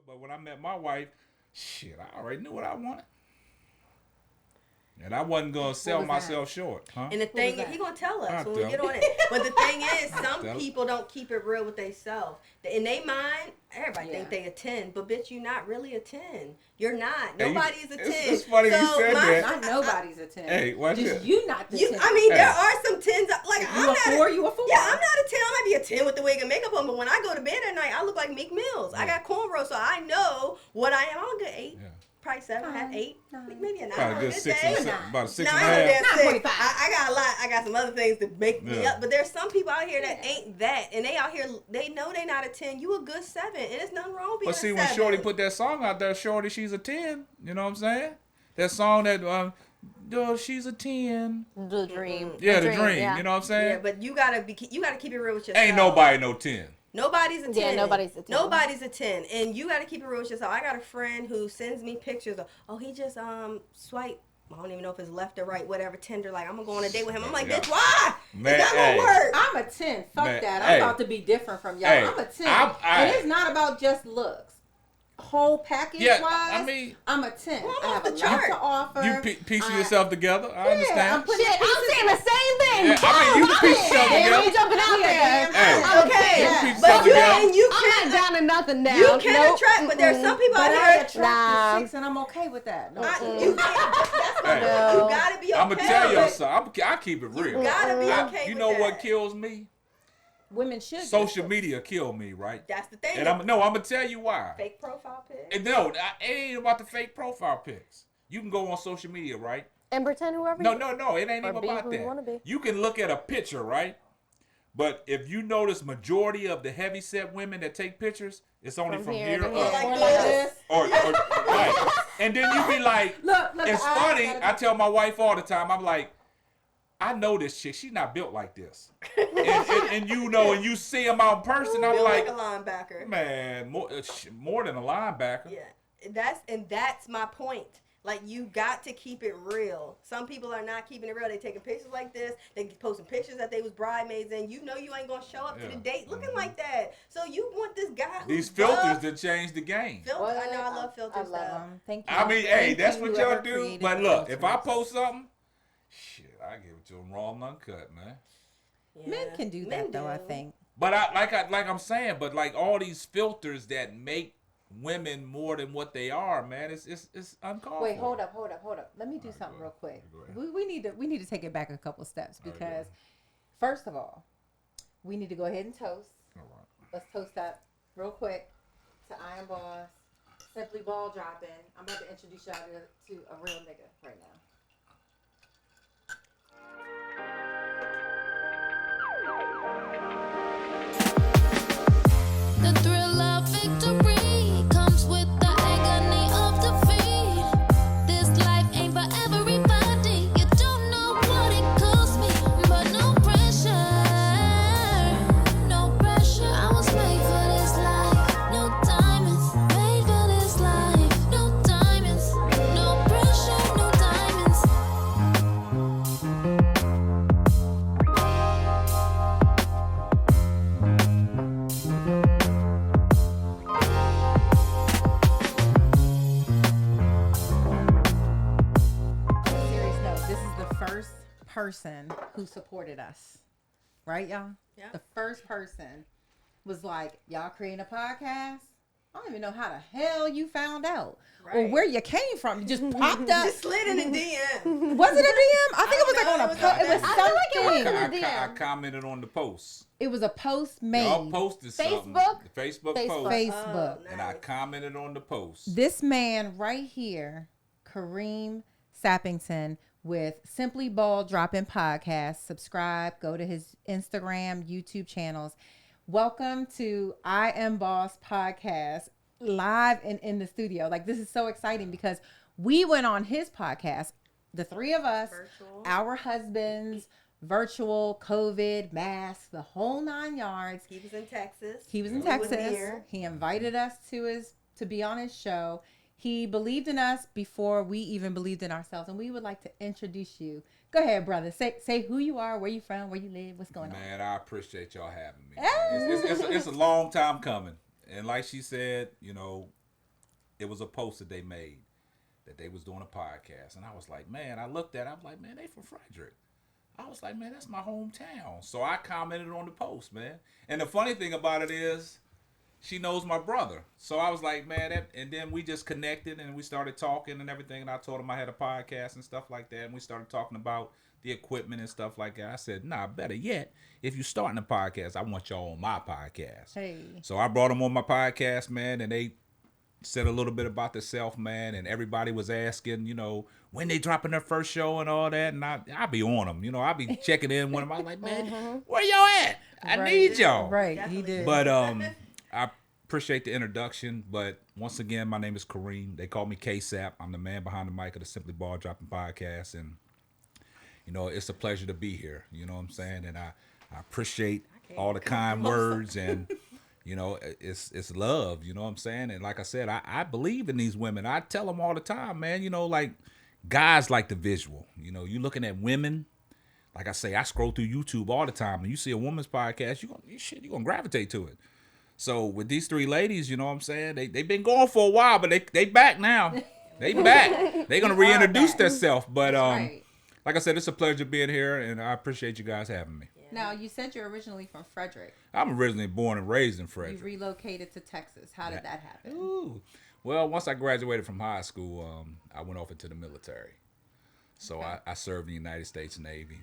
But when I met my wife, shit, I already knew what I wanted. And I wasn't going to sell myself short. Huh? And the thing is, he's going to tell us when we get on it. But the thing is, some people don't keep it real with themselves. In their mind, everybody think they a 10. But, bitch, you're not really a 10. You're not. Nobody's a 10. It's funny you said that. Not nobody's a 10. Hey, watch just you not the 10. I mean, there are some 10s. Like, you a 4, you a 4. Yeah, I'm not a 10. I might be a 10 with the wig and makeup on. But when I go to bed at night, I look like Meek Mills. I got cornrows, so I know what I am. I'm a good 8. Yeah. Probably 7, half 8, maybe a 9. Probably a good 6 and 7, about a 6 and a half. 9.5. I got a lot. I got some other things to make me up. But there's some people out here that ain't that, and they out here they know they not a 10. You a good 7, and there's nothing wrong with being a 7. But see, when Shorty put that song out there, Shorty, she's a 10. You know what I'm saying? That song that she's a 10. The dream. Yeah, the dream. Yeah. You know what I'm saying? Yeah, but you gotta keep it real with yourself. Ain't nobody no 10. Nobody's a 10. Yeah, nobody's a 10. Nobody's a 10. And you got to keep it real with yourself. I got a friend who sends me pictures of, he just swipe. I don't even know if it's left or right, whatever, Tinder. Like, I'm going to go on a date with him. I'm like, bitch, why? Man, it's not going to work. I'm a 10. Fuck that. I'm about to be different from y'all. I'm a 10. And it's not about just looks. Whole package wise, I mean, I'm a 10. I have a lot to offer. You piecing yourself together. I understand. I'm saying the same thing. Yeah, I mean, you piece yourself together. You jumping out there. Okay, but I'm not down to nothing now. You can attract, but there's some people out here attract 6, and I'm okay with that. You gotta be okay. I'm gonna tell y'all something. I keep it real. You gotta be okay. You know what kills me? Women should. Social media kill me, right? That's the thing. And I'm gonna tell you why. Fake profile pics. No, it ain't about the fake profile pics. You can go on social media, right? And pretend whoever. No, it ain't even about that. You can look at a picture, right? But if you notice, majority of the heavyset women that take pictures, it's only from here up. Like this. Or right. And then you be like, look, it's funny. I tell my wife all the time, I'm like, I know this chick. She's not built like this. and you know, and you see him out in person, I'm like a linebacker. Man, more than a linebacker. Yeah, that's my point. Like, you got to keep it real. Some people are not keeping it real. They taking pictures like this. They posting pictures that they was bridesmaids in. You know you ain't gonna show up to the date looking like that. So you want this guy who's these filters that change the game. Filters, I know I love filters. I love them. Thank you. I mean, hey, that's what y'all do. But look, if I post something, shit, I give it to them raw and uncut, man. Yeah. Men can do that though, I think. But I'm saying, but like all these filters that make women more than what they are, man, it's uncalled for. Wait, hold up. Let me do something real quick. We need to take it back a couple steps because first of all, we need to go ahead and toast. All right. Let's toast that real quick to Iron Boss, Simply Ball Dropping. I'm about to introduce y'all to a real nigga right now. The thrill of victory comes with the agony of defeat. This life ain't for everybody. You don't know what it costs me, but no pressure. No pressure. I was made for this life. No diamonds. Made for this life. No diamonds. No pressure. No diamonds. Person who supported us, right, y'all? Yeah. The first person was like, y'all creating a podcast? I don't even know how the hell you found out or where you came from. You just popped up. Just slid in a DM. Was it a DM? I think it was like on a post. It was something. I commented on the post. It was a post made. Y'all posted something. Facebook post. Facebook. Oh, nice. And I commented on the post. This man right here, Kareem Sappington, with Simply Ball Dropping Podcast. Subscribe, go to his Instagram, YouTube channels. Welcome to I Am Boss Podcast, live and in the studio. Like, this is so exciting because we went on his podcast, the three of us, virtual. Our husbands, virtual, COVID, masks, the whole 9 yards. He was in Texas. He invited us to be on his show. He believed in us before we even believed in ourselves, and we would like to introduce you. Go ahead, brother. Say who you are, where you from, where you live, what's going on. Man, I appreciate y'all having me. It's a long time coming, and like she said, you know, it was a post that they made that they was doing a podcast. And I was like, man, I looked at it. I was like, man, they from Frederick. I was like, man, that's my hometown. So I commented on the post, man. And the funny thing about it is she knows my brother. So I was like, man, and then we just connected and we started talking and everything. And I told him I had a podcast and stuff like that. And we started talking about the equipment and stuff like that. I said, nah, better yet, if you're starting a podcast, I want y'all on my podcast. Hey. So I brought them on my podcast, man, and they said a little bit about themselves, man, and everybody was asking, you know, when they dropping their first show and all that, and I be on them, you know, I be checking in with them. I'm like, man, where y'all at? I need y'all. Right, Definitely. he did. But I appreciate the introduction. But once again, my name is Kareem. They call me KSapp. I'm the man behind the mic of the Simply Ball Dropping podcast, and you know, it's a pleasure to be here. You know what I'm saying? And I appreciate all the kind words and. You know, it's love, you know what I'm saying? And like I said, I believe in these women. I tell them all the time, man, you know, like guys like the visual. You know, you looking at women, like I say, I scroll through YouTube all the time and you see a woman's podcast, you're gonna gravitate to it. So with these three ladies, you know what I'm saying? They've been going for a while, but they back now. They back. They're gonna reintroduce themselves. But Right. like I said, it's a pleasure being here and I appreciate you guys having me. Now, you said you're originally from Frederick. I'm originally born and raised in Frederick. You relocated to Texas. How did that happen? Ooh. Well, once I graduated from high school, I went off into the military. So Okay. I served in the United States Navy.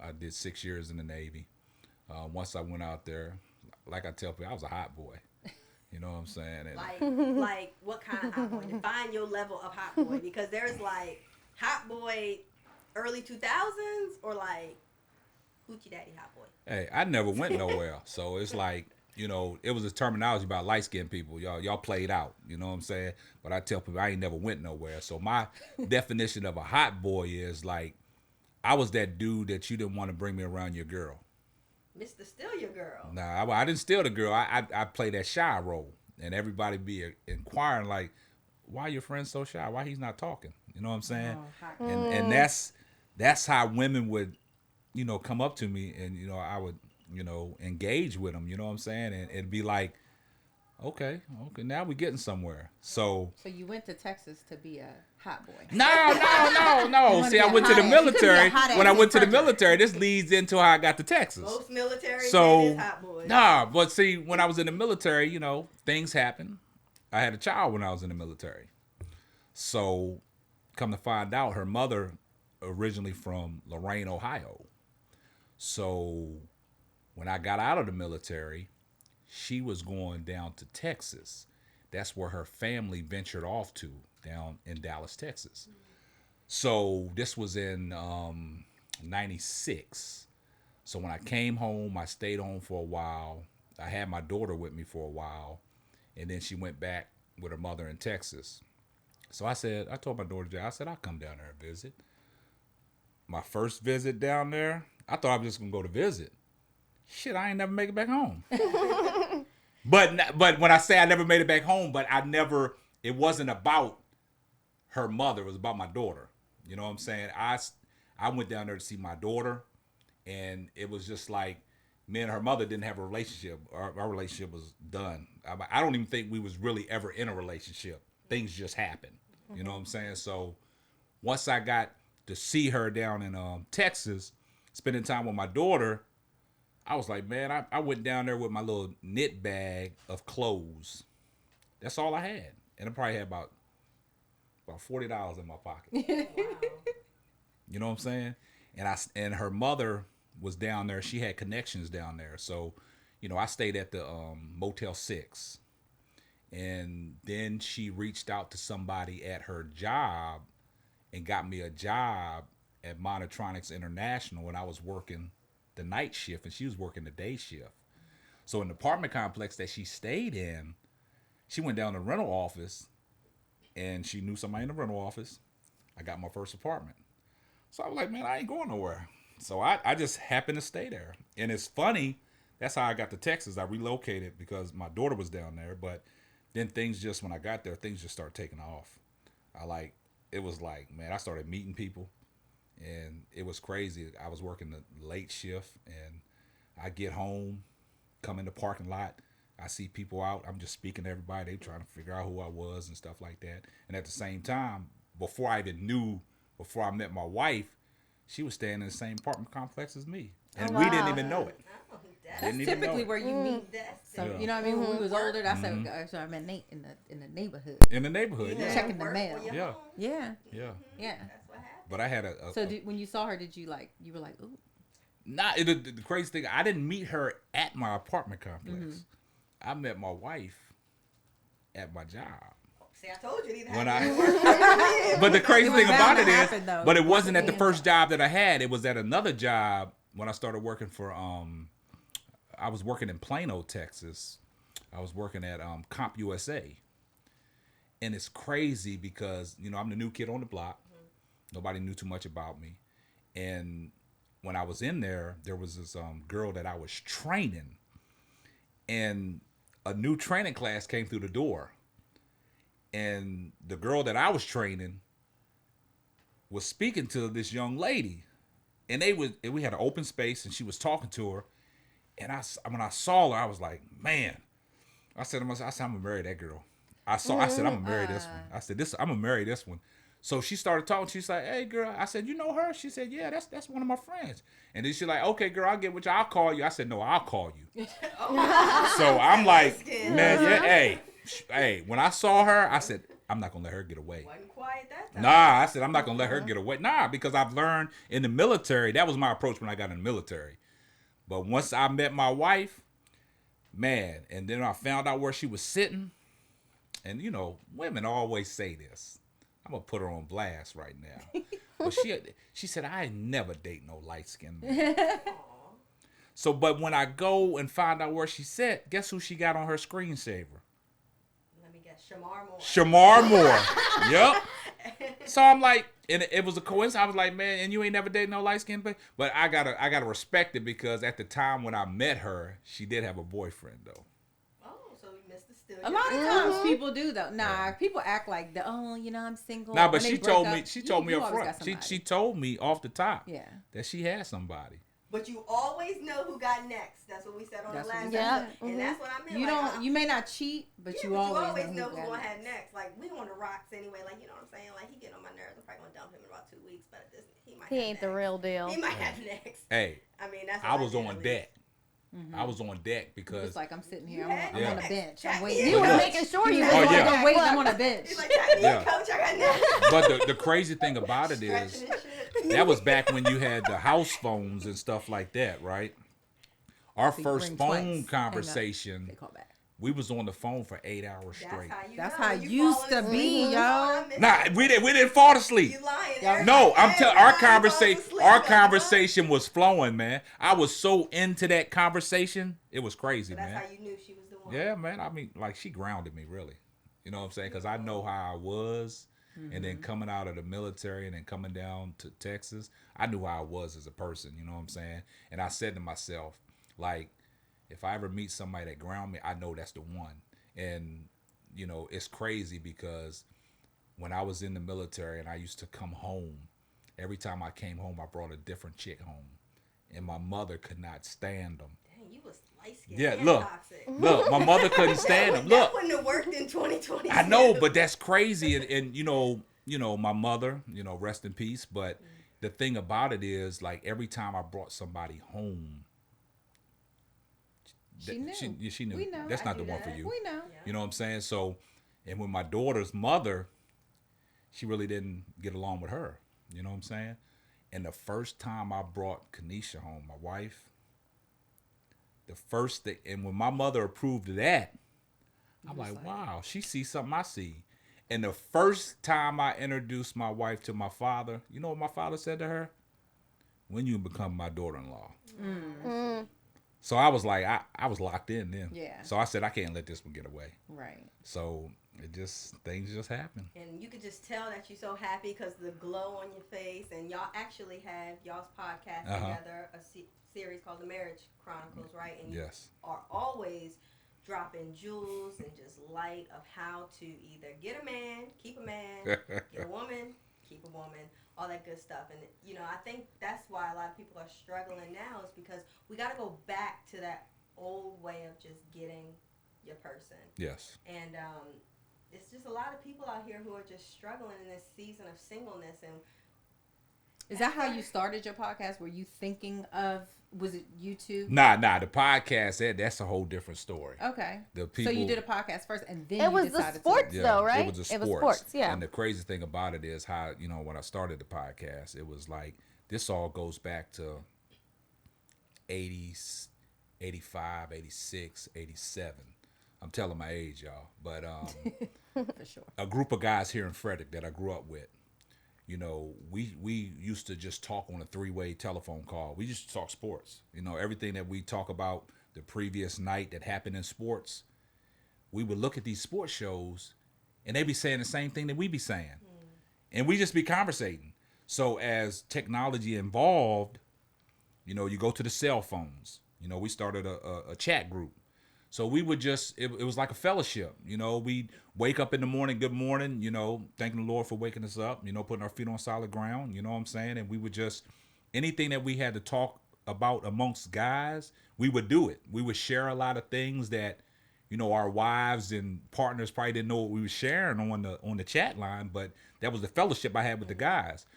I did 6 years in the Navy. Once I went out there, like I tell people, I was a hot boy. You know what I'm saying? And Like what kind of hot boy? Define your level of hot boy, because there's like hot boy early 2000s or like Hoochie Daddy hot boy. hey, I never went nowhere. So it's like, you know, it was a terminology about light-skinned people. Y'all played out, you know what I'm saying? But I tell people I ain't never went nowhere. So my definition of a hot boy is like, I was that dude that you didn't want to bring me around your girl. Mr. Still Your Girl. Nah, I didn't steal the girl. I play that shy role. And everybody be inquiring like, why your friend so shy? Why he's not talking? You know what I'm saying? Oh, And that's how women would, you know, come up to me and, you know, I would, you know, engage with them, you know what I'm saying? And it'd be like, okay, now we're getting somewhere. So you went to Texas to be a hot boy. no. wanna See, be I a went to the hot ass. You could be a military. hot When I ass went to the in Frederick. military, this leads into how I got to Texas. Most military So, men is hot boys. nah, but see, when I was in the military, you know, things happen. I had a child when I was in the military. So, come to find out, her mother originally from Lorain, Ohio. So, when I got out of the military, she was going down to Texas. That's where her family ventured off to, down in Dallas, Texas. So, this was in 96. So when I came home, I stayed home for a while. I had my daughter with me for a while. And then she went back with her mother in Texas. So I told my daughter, I said, I'll come down there and visit. My first visit down there, I thought I was just going to go to visit. Shit, I ain't never make it back home. But when I say I never made it back home, but it wasn't about her mother. It was about my daughter. You know what I'm saying? I went down there to see my daughter. And it was just like me and her mother didn't have a relationship. Our relationship was done. I don't even think we was really ever in a relationship. Things just happened. You know what I'm saying? So once I got to see her down in Texas, spending time with my daughter, I was like, man, I went down there with my little knit bag of clothes. That's all I had. And I probably had about $40 in my pocket. Wow. You know what I'm saying? And her mother was down there. She had connections down there. So, you know, I stayed at the Motel 6. And then she reached out to somebody at her job and got me a job at Monotronics International when I was working the night shift and she was working the day shift. So in the apartment complex that she stayed in, she went down to the rental office and she knew somebody in the rental office. I got my first apartment. So I was like, man, I ain't going nowhere. So I just happened to stay there. And it's funny, that's how I got to Texas. I relocated because my daughter was down there. But then when I got there, things just started taking off. It was like, man, I started meeting people. And it was crazy. I was working the late shift. And I get home, come in the parking lot. I see people out. I'm just speaking to everybody. They trying to figure out who I was and stuff like that. And at the same time, before I met my wife, she was staying in the same apartment complex as me, and we didn't even know it. That's typically where you meet. So you know what I mean? When we was older, that's how I met Nate in the neighborhood. In the neighborhood, yeah. Checking the mail. Yeah. Yeah. Yeah. Yeah. That's what happened. But I had So when you saw her, you were like, ooh. The crazy thing, I didn't meet her at my apartment complex. I met my wife at my job. See, I told you these But the crazy thing about it is, though. but it wasn't at the first job that I had. It was at another job when I started working for, I was working in Plano, Texas. I was working at Comp USA. And it's crazy because, I'm the new kid on the block. Nobody knew too much about me. And when I was in there, there was this girl that I was training. And a new training class came through the door. And the girl that I was training was speaking to this young lady. And we had an open space and she was talking to her. And when I saw her, I was like, man. I said, I'm gonna marry that girl. I said, I'm gonna marry this one. I said, I'm gonna marry this one. So she started talking. She's like, hey, girl. I said, you know her? She said, yeah, that's one of my friends. And then she's like, okay, girl, I'll get with you. I'll call you. I said, no, I'll call you. So I'm like, man, yeah, hey, when I saw her, I said, I'm not going to let her get away. Wasn't quiet that time. Nah, I said, I'm not going to let her get away. Nah, because I've learned in the military, that was my approach when I got in the military. But once I met my wife, man, and then I found out where she was sitting. And, women always say this. I'm going to put her on blast right now. But she said, I ain't never date no light-skinned man. So, but when I go and find out where she sat, guess who she got on her screensaver? Let me guess, Shamar Moore. Shamar Moore. Yep. So I'm like, and it was a coincidence. I was like, man, and you ain't never dated no light-skinned man? But I gotta respect it because at the time when I met her, she did have a boyfriend, though. A lot of times people do though. Nah, people act like I'm single. Nah, but she told me up front. She told me off the top that she had somebody. But you always know who got next. That's what we said on the last episode. And that's what I meant. You may not cheat, but you always know who's gonna have next. Like we on the rocks anyway. Like you know what I'm saying. Like he getting on my nerves. I'm probably gonna dump him in about 2 weeks. But he ain't the real deal. He might have next. Hey, I mean that's. I was on deck. I was on deck because it's like I'm sitting here. I'm on a bench. I'm waiting. You were making sure you. I'm waiting. I'm on a bench. He's like, coach, I got next. But the crazy thing about it is that was back when you had the house phones and stuff like that, right? Our first phone conversation, we was on the phone for 8 hours straight. That's how it used to be, yo. Nah, we didn't fall asleep. You lying? No, I'm telling our conversation was flowing, man. I was so into that conversation, it was crazy, man. That's how you knew she was the one. Yeah, man. I mean, like she grounded me, really. You know what I'm saying? Because I know how I was, and then coming out of the military and then coming down to Texas, I knew how I was as a person. You know what I'm saying? And I said to myself, like, if I ever meet somebody that ground me, I know that's the one. And, it's crazy because when I was in the military and I used to come home, every time I came home, I brought a different chick home. And my mother could not stand them. Dang, you was light-skinned and toxic. Look, my mother couldn't stand them. Look. That wouldn't have worked in 2020. I know, but that's crazy. And my mother, rest in peace. But the thing about it is, like, every time I brought somebody home, she knew. She knew. We know. That's not the one for you. We know. You know what I'm saying? So, and with my daughter's mother, she really didn't get along with her. You know what I'm saying? And the first time I brought Kanisha home, my wife, the first thing, and when my mother approved of that, I'm like, wow, she sees something I see. And the first time I introduced my wife to my father, you know what my father said to her? When you become my daughter-in-law. So I was like, I was locked in then. Yeah. So I said, I can't let this one get away. Right. So things just happen. And you could just tell that you're so happy because the glow on your face. And y'all actually have y'all's podcast together, a series called The Marriage Chronicles, right? And you are always dropping jewels and just light of how to either get a man, keep a man, get a woman, keep a woman, all that good stuff. And, I think that's why a lot of people are struggling now is because we got to go back to that old way of just getting your person. Yes. And it's just a lot of people out here who are just struggling in this season of singleness. And is that how you started your podcast? Were you thinking of, was it YouTube? Nah. The podcast, that's a whole different story. Okay. The people, so you did a podcast first, and then It was the sports, though, right? It was the It was sports. sports, yeah. And the crazy thing about it is how, when I started the podcast, it was like, this all goes back to 80s, 85, 86, 87. I'm telling my age, y'all. But For sure. a group of guys here in Frederick that I grew up with, we used to just talk on a 3-way telephone call. We used to talk sports. Everything that we talk about the previous night that happened in sports, we would look at these sports shows and they be saying the same thing that we be saying. And we just be conversating. So as technology evolved, you go to the cell phones. We started a chat group. So we would just, it was like a fellowship. We'd wake up in the morning, good morning, thanking the Lord for waking us up, putting our feet on solid ground, you know what I'm saying? And we would just, anything that we had to talk about amongst guys, we would do it. We would share a lot of things that, our wives and partners probably didn't know what we were sharing on the chat line, but that was the fellowship I had with the guys.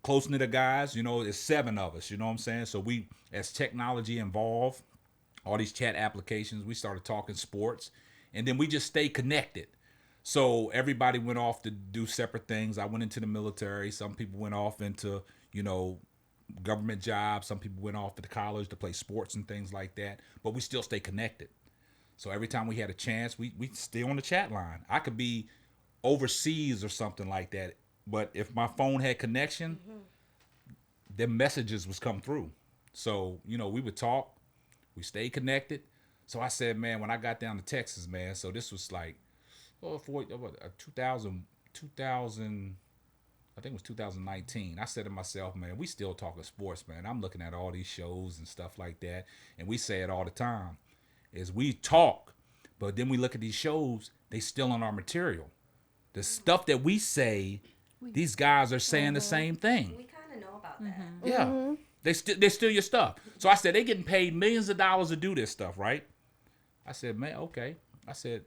Close knit of guys, there's 7 of us, you know what I'm saying? So we, as technology evolved, all these chat applications, we started talking sports, and then we just stayed connected. So everybody went off to do separate things. I went into the military. Some people went off into, government jobs. Some people went off to college to play sports and things like that, but we still stay connected. So every time we had a chance, we stay on the chat line. I could be overseas or something like that, but if my phone had connection, the messages was come through. So, we would talk. We stayed connected. So I said, man, when I got down to Texas, man, so this was like 2000, I think it was 2019. I said to myself, man, we still talking sports, man. I'm looking at all these shows and stuff like that. And we say it all the time, is we talk, but then we look at these shows, they still on our material. The stuff that we say, these guys are saying the same thing. we kind of know about that. Yeah. They steal your stuff. So I said, they getting paid millions of dollars to do this stuff, right? I said, man, okay. I said,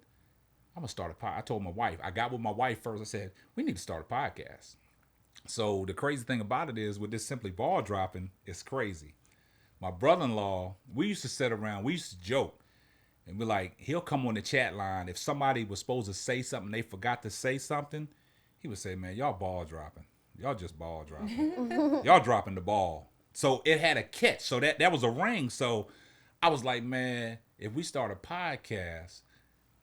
I'm going to start a podcast. I told my wife. I got with my wife first. I said, we need to start a podcast. So the crazy thing about it is with this Simply Ball dropping, it's crazy. My brother-in-law, we used to sit around. We used to joke. And we're like, he'll come on the chat line. If somebody was supposed to say something, they forgot to say something, he would say, man, y'all ball dropping. Y'all just ball dropping. Y'all dropping the ball. So it had a catch. So that was a ring. So I was like, man, if we start a podcast,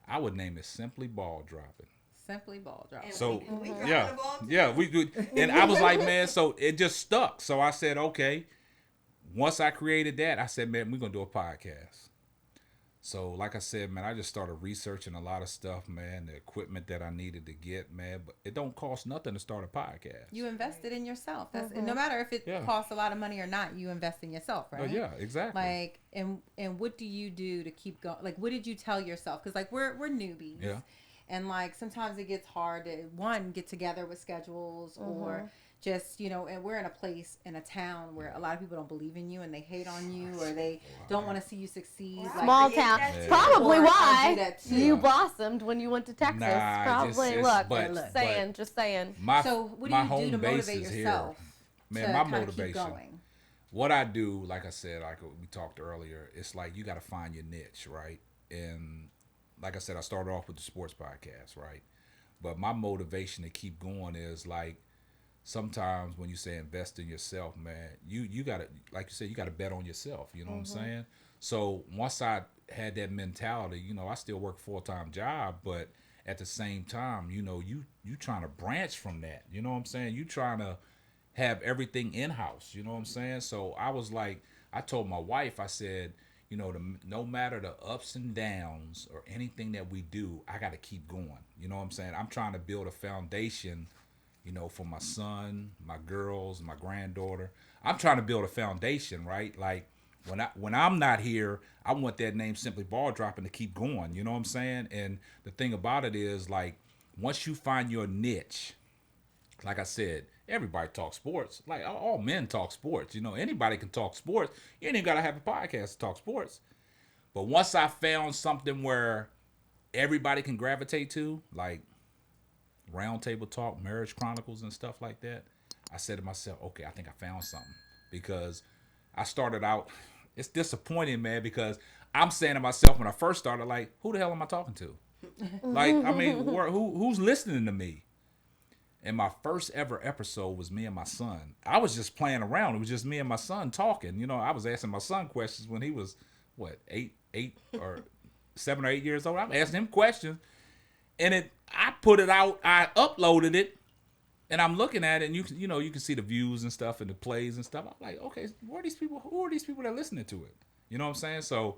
I would name it Simply Ball Dropping. Simply Ball Dropping. So we dropping yeah, the ball too. yeah, we do. And I was like, man, so it just stuck. So I said, okay. Once I created that, I said, man, we're gonna do a podcast. So like I said, man, I just started researching a lot of stuff, man, the equipment that I needed to get, man. But it don't cost nothing to start a podcast. You invested in yourself. That's no matter if it Yeah. costs a lot of money or not, you invest in yourself, right? Yeah, exactly. Like, and what do you do to keep going? Like, what did you tell yourself? Because like we're newbies. Yeah. And like sometimes it gets hard to get together with schedules or just, and we're in a place, in a town where a lot of people don't believe in you and they hate on you or they don't want to see you succeed. Wow. Like, Small Yeah. town. Yeah. Probably Or I'll do why that too. you blossomed when you went to Texas. Nah, Probably. just- Look, but- just but- saying, just saying. So what do my you do home to base motivate is yourself? Man, to my kinda motivation. keep going? What I do, like I said, like we talked earlier, it's like you got to find your niche, right? And like I said, I started off with the sports podcast, right? But my motivation to keep going is like sometimes when you say invest in yourself, man, you got to, like you said, you got to bet on yourself. You know what I'm saying? So once I had that mentality, I still work a full-time job, but at the same time, you trying to branch from that. You know what I'm saying? You trying to have everything in-house. You know what I'm saying? So I was like, I told my wife, I said, no matter the ups and downs or anything that we do, I got to keep going. You know what I'm saying? I'm trying to build a foundation, for my son, my girls, my granddaughter. I'm trying to build a foundation, right? Like when I'm not here, I want that name Simply Ball Dropping to keep going. You know what I'm saying? And the thing about it is, like, once you find your niche, like I said, everybody talks sports. Like all men talk sports. Anybody can talk sports. You ain't even gotta have a podcast to talk sports. But once I found something where everybody can gravitate to, like roundtable talk, marriage chronicles and stuff like that, I said to myself, okay, I think I found something. Because I started out, it's disappointing, man, because I'm saying to myself when I first started, like, who the hell am I talking to? Like, I mean, who's listening to me? And my first ever episode was me and my son. I was just playing around. It was just me and my son talking. You know, I was asking my son questions when he was, what, 7 or 8 years old. I'm asking him questions. And I put it out. I uploaded it. And I'm looking at it, and you can see the views and stuff and the plays and stuff. I'm like, okay, who are these people that are listening to it? You know what I'm saying? So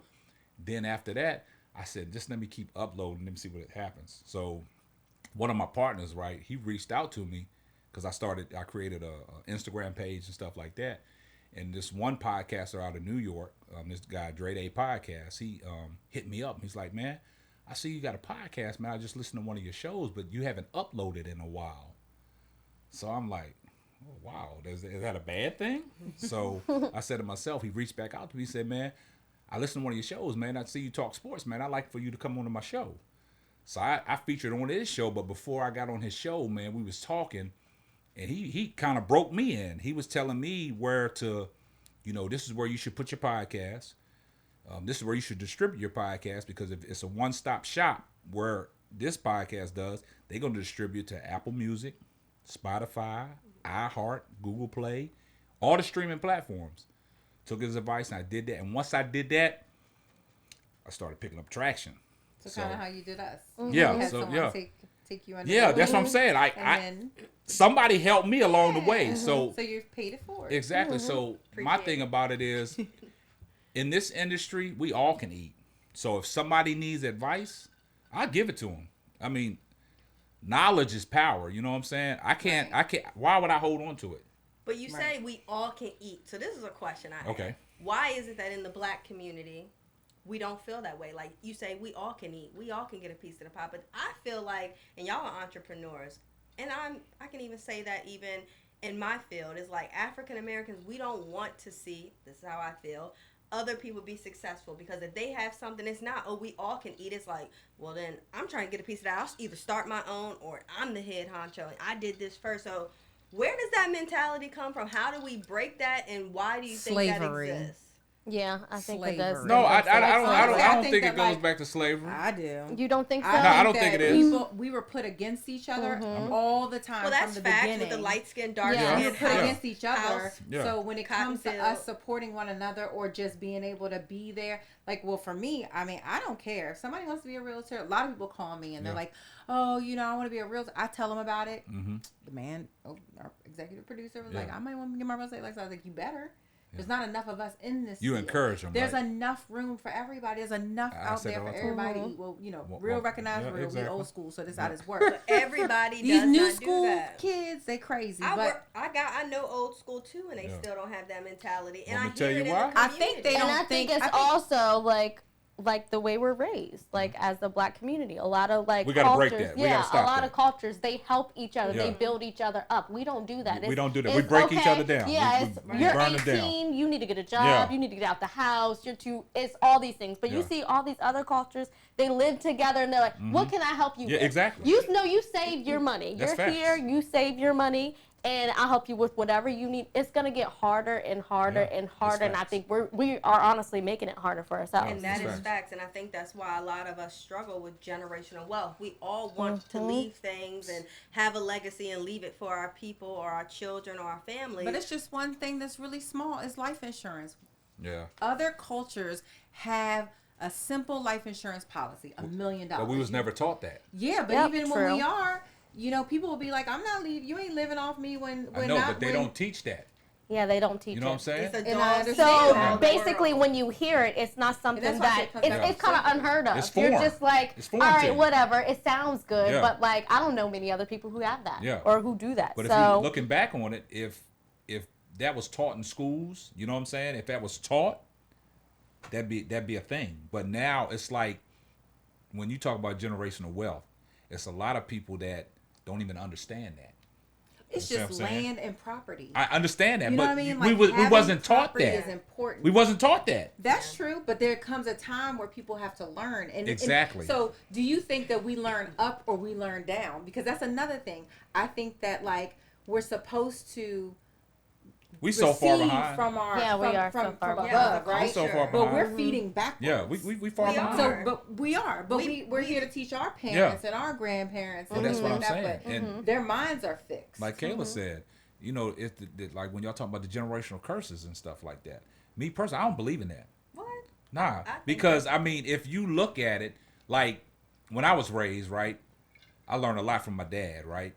then after that, I said, just let me keep uploading. Let me see what happens. So one of my partners, right, he reached out to me because I created a Instagram page and stuff like that. And this one podcaster out of New York, this guy, Dre Day Podcast, he hit me up. He's like, man, I see you got a podcast, man. I just listened to one of your shows, but you haven't uploaded in a while. So I'm like, oh, wow, is that a bad thing? So I said to myself, he reached back out to me. He said, man, I listened to one of your shows, man. I see you talk sports, man. I'd like for you to come on to my show. So I featured on his show, but before I got on his show, man, we was talking, and he kind of broke me in. He was telling me where to, this is where you should put your podcast. This is where you should distribute your podcast, because if it's a one-stop shop where this podcast does, they're going to distribute to Apple Music, Spotify, iHeart, Google Play, all the streaming platforms. Took his advice, and I did that. And once I did that, I started picking up traction. So kind of how you did us. Yeah. Take you under. Yeah, that's what I'm saying. Somebody helped me along the way. So you've paid it forward. Exactly. So my thing about it is, in this industry, we all can eat. So if somebody needs advice, I'll give it to them. I mean, knowledge is power. You know what I'm saying? I can't. Why would I hold on to it? But you say we all can eat. So this is a question I have. Okay. Why is it that in the Black community, we don't feel that way? Like you say, we all can eat. We all can get a piece of the pie. But I feel like, and y'all are entrepreneurs, and I can even say that even in my field, is like African Americans, we don't want to see, this is how I feel, other people be successful, because if they have something, it's not, oh, we all can eat. It's like, well, then I'm trying to get a piece of that. I'll either start my own, or I'm the head honcho and I did this first. So where does that mentality come from? How do we break that, and why do you think that exists? Yeah, I think it does. No, I don't think it goes back to slavery. I do. You don't think so? No, I don't think it is. We were put against each other all the time. Well, that's from the facts, beginning. with the light skin, dark We skin, were put against each other. Yeah. So when it comes to us supporting one another, or just being able to be there, like, well, for me, I mean, I don't care. If somebody wants to be a realtor, a lot of people call me and they're like, oh, I want to be a realtor. I tell them about it. The man, our executive producer was like, I might want to get my real estate license. I was like, you better. There's not enough of us in this. You field. encourage them. There's enough room for everybody. There's enough out there for everybody. Well, real recognized, real. Exactly. We old school, so this how this works. But everybody These does new not school do that. kids, they crazy. I know old school too, and they still don't have that mentality. And Want me I to tell hear you it in why? the I think they don't. And I think it's also like the way we're raised, like as the Black community. A lot of we gotta cultures, break that. We gotta stop a lot that. of cultures, they help each other. Yeah. They build each other up. We don't do that. We don't do that. We break each other down. Yeah, we you're burn it 18, down. you need to get a job, Yeah. you need to get out the house, it's all these things. But you see all these other cultures, they live together and they're like, what can I help you with? Exactly. You save your money. That's You're facts. here, you save your money, and I'll help you with whatever you need. It's gonna get harder and harder and harder, and I think we are honestly making it harder for ourselves. And that is facts, and I think that's why a lot of us struggle with generational wealth. We all want to leave things and have a legacy and leave it for our people or our children or our families. But it's just one thing that's really small. Is life insurance. Yeah. Other cultures have a simple life insurance policy, $1 million. But we was never taught that. Yeah, but even when we are, people will be like, I'm not leaving. You ain't living off me when I know, but they don't teach that. Yeah, they don't teach it. You know what I'm saying? So basically, when you hear it, it's not something that it's kind of unheard of. It's You're foreign. just like, all right, whatever. It sounds good, but like I don't know many other people who have that or who do that. But if you're looking back on it, if that was taught in schools, you know what I'm saying? If that was taught, that'd be a thing. But now it's like when you talk about generational wealth, it's a lot of people that don't even understand that. It's just land and property. I understand that, you know but what I mean? we wasn't taught that. Is important. We wasn't taught that. That's true, but there comes a time where people have to learn. Exactly. So, do you think that we learn up or we learn down? Because that's another thing. I think that like we're supposed to. We so far behind. From our from above, yeah, right? So far behind. But we're feeding backwards. Yeah, we far behind. So, but we are. But we're here to teach our parents and our grandparents. Well, that's what I'm saying. But and their minds are fixed. like Kayla said, you know, it's like when y'all talking about the generational curses and stuff like that. Me personally, I don't believe in that. What? Nah, because I mean, if you look at it, like when I was raised, right, I learned a lot from my dad, right,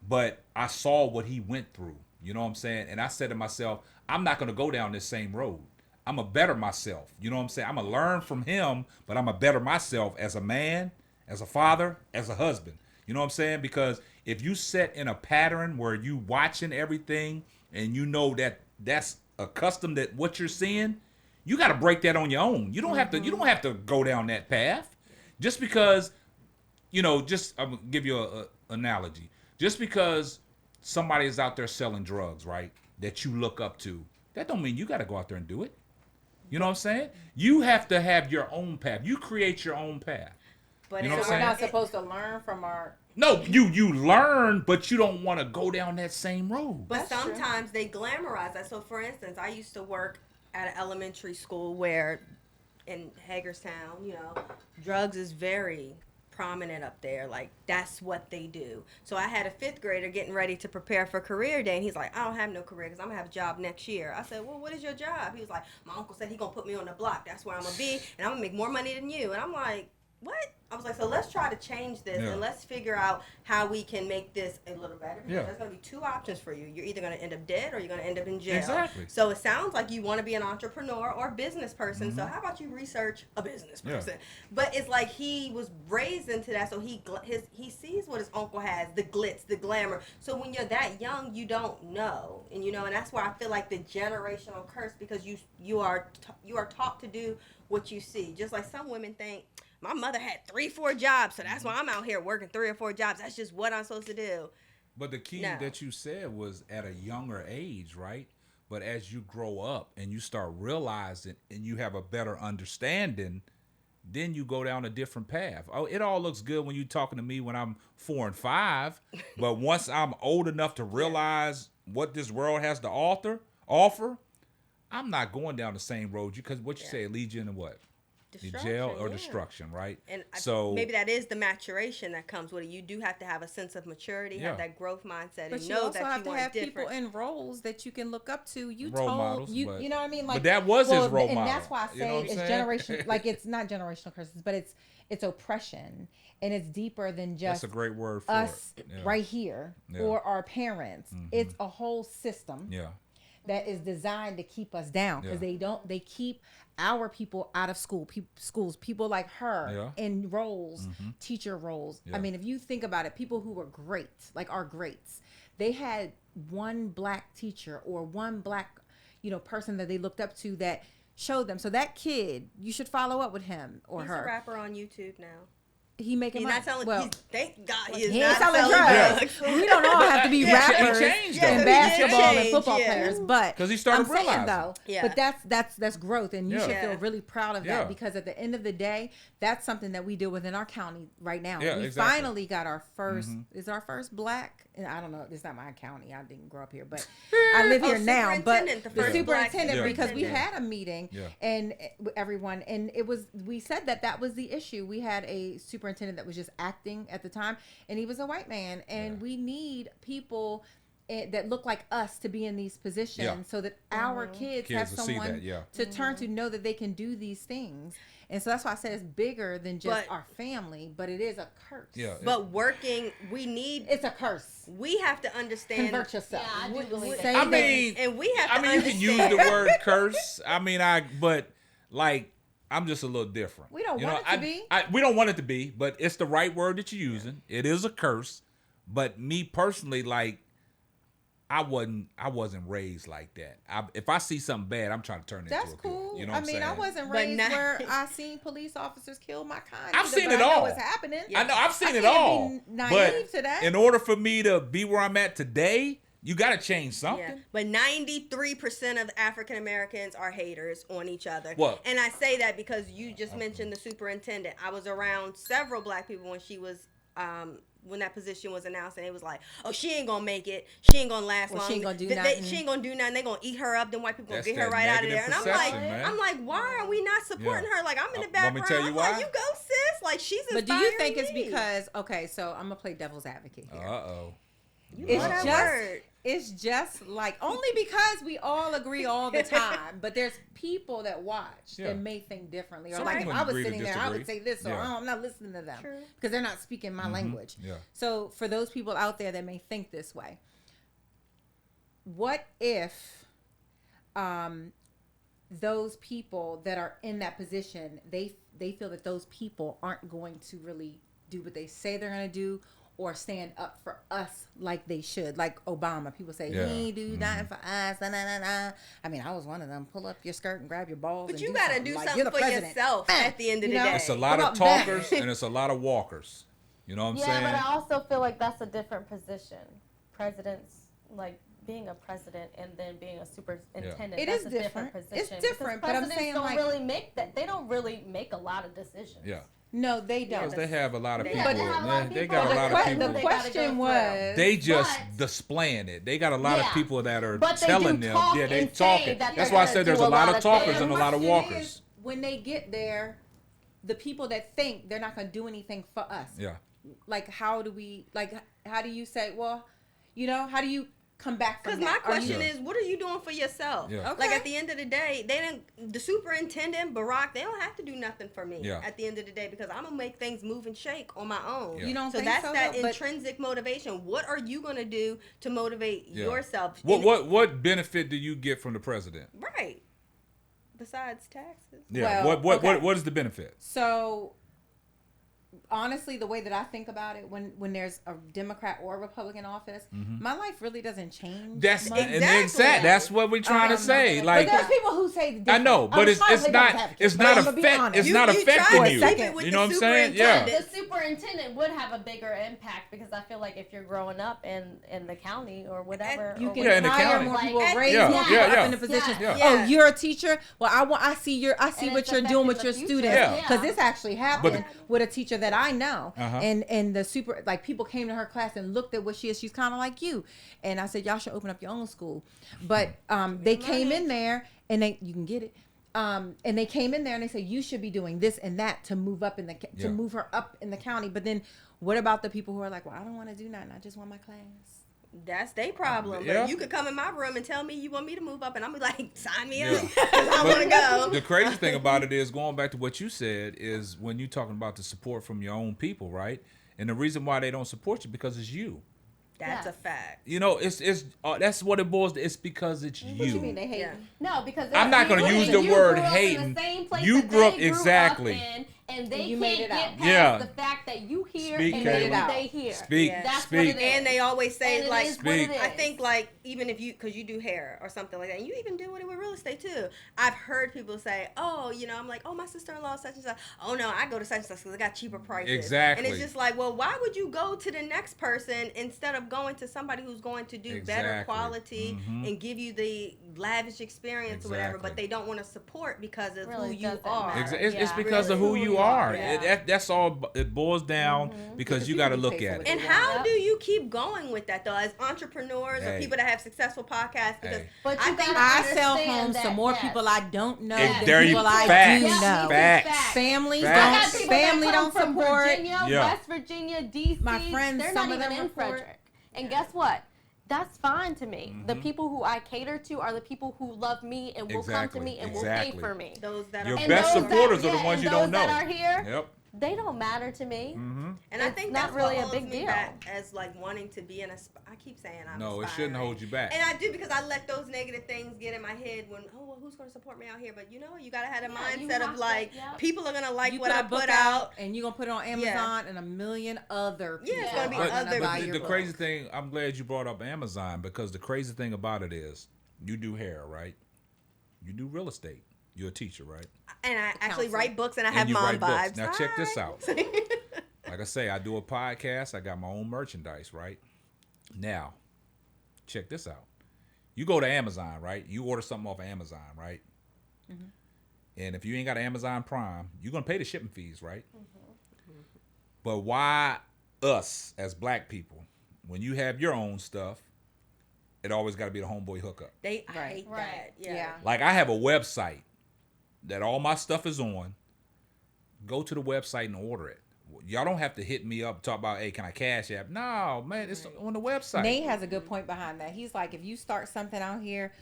but I saw what he went through. You know what I'm saying? And I said to myself, I'm not going to go down this same road. I'm going to better myself. You know what I'm saying? I'm going to learn from him, but I'm going to better myself as a man, as a father, as a husband. You know what I'm saying? Because if you set in a pattern where you watching everything and you know that that's accustomed to what you're seeing, you got to break that on your own. You don't have to. You don't have to go down that path. Just because, you know, I'm going to give you an analogy. Just because somebody is out there selling drugs, right, that you look up to, that don't mean you got to go out there and do it. You know what I'm saying? You have to have your own path. You create your own path. But you know what I'm we're saying? not supposed to learn from our. No, you learn, but you don't want to go down that same road. But sometimes they glamorize that. So, for instance, I used to work at an elementary school where in Hagerstown, you know, drugs is very prominent up there. Like, that's what they do. So I had a 5th grader getting ready to prepare for career day, and he's like, I don't have no career because I'm going to have a job next year. I said, well, what is your job? He was like, my uncle said he's going to put me on the block. That's where I'm going to be, and I'm going to make more money than you. And I'm like, what? I was like, so let's try to change this and let's figure out how we can make this a little better. Because there's going to be 2 options for you. You're either going to end up dead or you're going to end up in jail. Exactly. So it sounds like you want to be an entrepreneur or business person. So how about you research a business person? But it's like he was raised into that, so he sees what his uncle has, the glitz, the glamour. So when you're that young, you don't know, and you know, and that's where I feel like the generational curse, because you are taught to do what you see. Just like some women think, my mother had 3-4 jobs, so that's why I'm out here working 3 or 4 jobs. That's just what I'm supposed to do. But the key that you said was at a younger age, right? But as you grow up and you start realizing and you have a better understanding, then you go down a different path. Oh, it all looks good when you're talking to me when I'm 4 and 5, but once I'm old enough to realize what this world has to offer, I'm not going down the same road. Because what you say, it leads you into what? The jail or destruction, right? And so maybe that is the maturation that comes with it. You do have to have a sense of maturity, have that growth mindset, but and you know also that have you to have different. people in roles that you can look up to. You role told models, you know what I mean? Like, but that was his role model, and that's why I say it's generation. Like, it's not generational curses, but it's oppression, and it's deeper than just that's a great word for us right here or our parents. It's a whole system. That is designed to keep us down, because they keep our people out of schools, people like her in roles, teacher roles. I mean, if you think about it, people who were great, like our greats, they had one black teacher or one black, person that they looked up to that showed them. So that kid, you should follow up with him or her. He's a rapper on YouTube now. He making money. Not selling. Thank God he is not selling drugs. We don't all have to be rappers and basketball and football players, but because he started realizing, though. But that's growth, and you should feel really proud of that, because at the end of the day, that's something that we deal with in our county right now. We finally got our first. Is our first black? And I don't know. It's not my county. I didn't grow up here, but I live here now. But the superintendent, because we had a meeting and everyone, and we said that was the issue. We had a superintendent that was just acting at the time, and he was a white man, and we need people that look like us to be in these positions so that our kids have someone to turn to, know that they can do these things. And so that's why I said it's bigger than just our family, but it is a curse. But it's a curse. We have to understand. Convert yourself. Yeah, I do believe that. And we have to understand. You can use the word curse. But I'm just a little different. We don't want it to be. We don't want it to be, but it's the right word that you're using. It is a curse. But me personally, I wasn't raised like that. If I see something bad, I'm trying to turn it into a good. cool. You know what I'm saying? I wasn't raised where I seen police officers kill my kind. I've seen it all. I know what's happening. I know I've seen it can't all. be naive But to that. in order for me to be where I'm at today, you got to change something. Yeah. But 93% of African Americans are haters on each other. What? And I say that because you just mentioned the superintendent. I was around several black people when she was when that position was announced, and it was like, oh, she ain't gonna make it. She ain't gonna last long. She ain't gonna do nothing. She ain't gonna do nothing. They gonna eat her up. Then white people gonna That's get her that right out of there. negative And perception, I'm like, why are we not supporting her? Like, I'm in the Want me background. to tell you I'm why? like, you go, sis. Like, she's inspiring But do you think it's me. because so I'm gonna play devil's advocate here. Uh-oh. It's just like only because we all agree all the time, but there's people that watch that may think differently. Or Some like if people I was agree to sitting there, I would disagree. say this, or Yeah. oh, I'm not listening to them True. because they're not speaking my language. Yeah. So for those people out there that may think this way, what if those people that are in that position, they feel that those people aren't going to really do what they say they're going to do, or stand up for us like they should. Like Obama, people say, he ain't do nothing for us. Nah, nah, nah, nah. I mean, I was one of them. Pull up your skirt and grab your balls. But and you got to do Like, something you're the for president. yourself at the end of the day. It's a lot What of about that? talkers and it's a lot of walkers. You know what I'm saying? Yeah, but I also feel like that's a different position. Presidents, like being a president and then being a superintendent. It that's is a different. different It's position. different, Because but I'm presidents saying, don't like- really make that. They don't really make a lot of decisions. Yeah. No, they don't. Because they have a lot of They people. have a lot of They people. got a The lot of que- people. The They gotta question go was, They just But- displaying it. They got a lot of Yeah. people that are But they telling do them. talk Yeah, they and say talking. that That's they're why I gonna said there's do a a lot lot of of talkers things. and a lot of question walkers. is, when they get there, the people that think they're not going to do anything for us. Yeah. Like, how do you say, well, how do you come back from Because that? my question is, what are you doing for yourself? Yeah. Like Okay. at the end of the day, the superintendent, Barack, they don't have to do nothing for me Yeah. at the end of the day because I'm gonna make things move and shake on my own. Yeah. You don't So think that's so, that though? But- intrinsic motivation. What are you gonna do to motivate Yeah. yourself? What benefit do you get from the president? Right. Besides taxes. Yeah. Well, okay. What is the benefit? So, honestly, the way that I think about it, when there's a Democrat or a Republican office, my life really doesn't change. That's much. and exactly. That's what we're trying to say. But Like, there's people who say the I know, different. but I'm it's trying to play devil's advocate, it's but not I'm gonna be affect honest. it's You- not you affecting tried to you. keep it with You the know what I'm saying? Yeah. superintendent. The superintendent would have a bigger impact because I feel like if you're growing up in the county or whatever, You or can Yeah, in the hire county. more people, Like, raise yeah, more people yeah, up yeah. in the positions. Yeah. Yeah. Oh, you're a teacher. Well, I see And what it's you're doing with affecting your the future. students. Yeah. Because this actually happened But- with a teacher that I know, Uh-huh. and the people came to her class and looked at what she is. She's kind of like you, and I said y'all should open up your own school. But they came in there and you can get it. And they came in there and they said you should be doing this and that to move up Yeah. to move her up in the county. But then what about the people who are like, well, I don't want to do nothing. I just want my class. That's their problem. Yeah. But you could come in my room and tell me you want me to move up, and I'm like, sign me Yeah. up. 'Cause I But want to go. The crazy thing about it is, going back to what you said, is when you're talking about the support from your own people, right? And the reason why they don't support you because it's you. That's a Yes. fact. You know, it's that's what it boils to. It's because it's you. What you mean they hate? Yeah. No, because I'm not gonna you use and the you word grew up in hating. the same place You that grew up- they grew exactly. in, and they You can't made it get out. past Yeah. the fact that you hear Speak, and Kayla. maybe they hear. Speak, Yeah. That's speak. what it is. And they always say, And it like, is what it Speak. I is. think, like, even if because you do hair or something like that, and you even do it with real estate too. I've heard people say, oh, I'm like, oh, my sister-in-law such and such. Oh, no, I go to such and such because I got cheaper prices. Exactly. And it's just like, well, why would you go to the next person instead of going to somebody who's going to do better Exactly. quality Mhm. and give you the lavish experience or whatever, but Exactly. they don't want to support because of Really who you doesn't are. matter. It's Yeah. because of Really who you are. Yeah. That's all it boils down because you got to look at it. And how do you keep going with that though, as entrepreneurs or Hey. people that have successful podcasts? Because Hey. But I you think gotta I sell understand homes to that, more yes. people I don't know Hey, than there you people I facts. do Yeah, know. Facts. Families Facts. I don't. got people Family that come don't from support. Virginia, Yeah. West Virginia, DC. My friends, they're some not of them even in report. Frederick. And guess what? That's fine to me. The Mm-hmm. people who I cater to are the people who love me and will come to Exactly, me and will exactly. pay for me. those that Your are best those supporters that, are the yeah, ones and you don't those that know. are here, Yep. they don't matter to me. Mm-hmm. And I think not that's really what a holds big me deal. back as like wanting to be in a. I keep saying I'm. No, it aspiring. shouldn't hold you back. And I do because I let those negative things get in my head when well, who's going to support me out here? But you know, you gotta have a mindset of like people are gonna like you what put I a book put out, and you're gonna put it on Amazon and a million other people. Yeah, it's gonna be are other buy people. your The book. crazy thing, I'm glad you brought up Amazon, because the crazy thing about it is, you do hair, right? You do real estate. You're a teacher, right? And I actually counselor. write books and I And have you mom write books. vibes. Now check this Hi. out. Like I say, I do a podcast. I got my own merchandise, right? Now, check this out. You go to Amazon, right? You order something off of Amazon, right? Mm-hmm. And if you ain't got Amazon Prime, you're going to pay the shipping fees, right? Mm-hmm. But why us as black people, when you have your own stuff, it always got to be the homeboy hookup? I hate Right. that. Yeah. Like, I have a website that all my stuff is on. Go to the website and order it. Y'all don't have to hit me up, talk about, hey, can I cash app? No, man, it's on the website. Nate has a good point behind that. He's like, if you start something out here,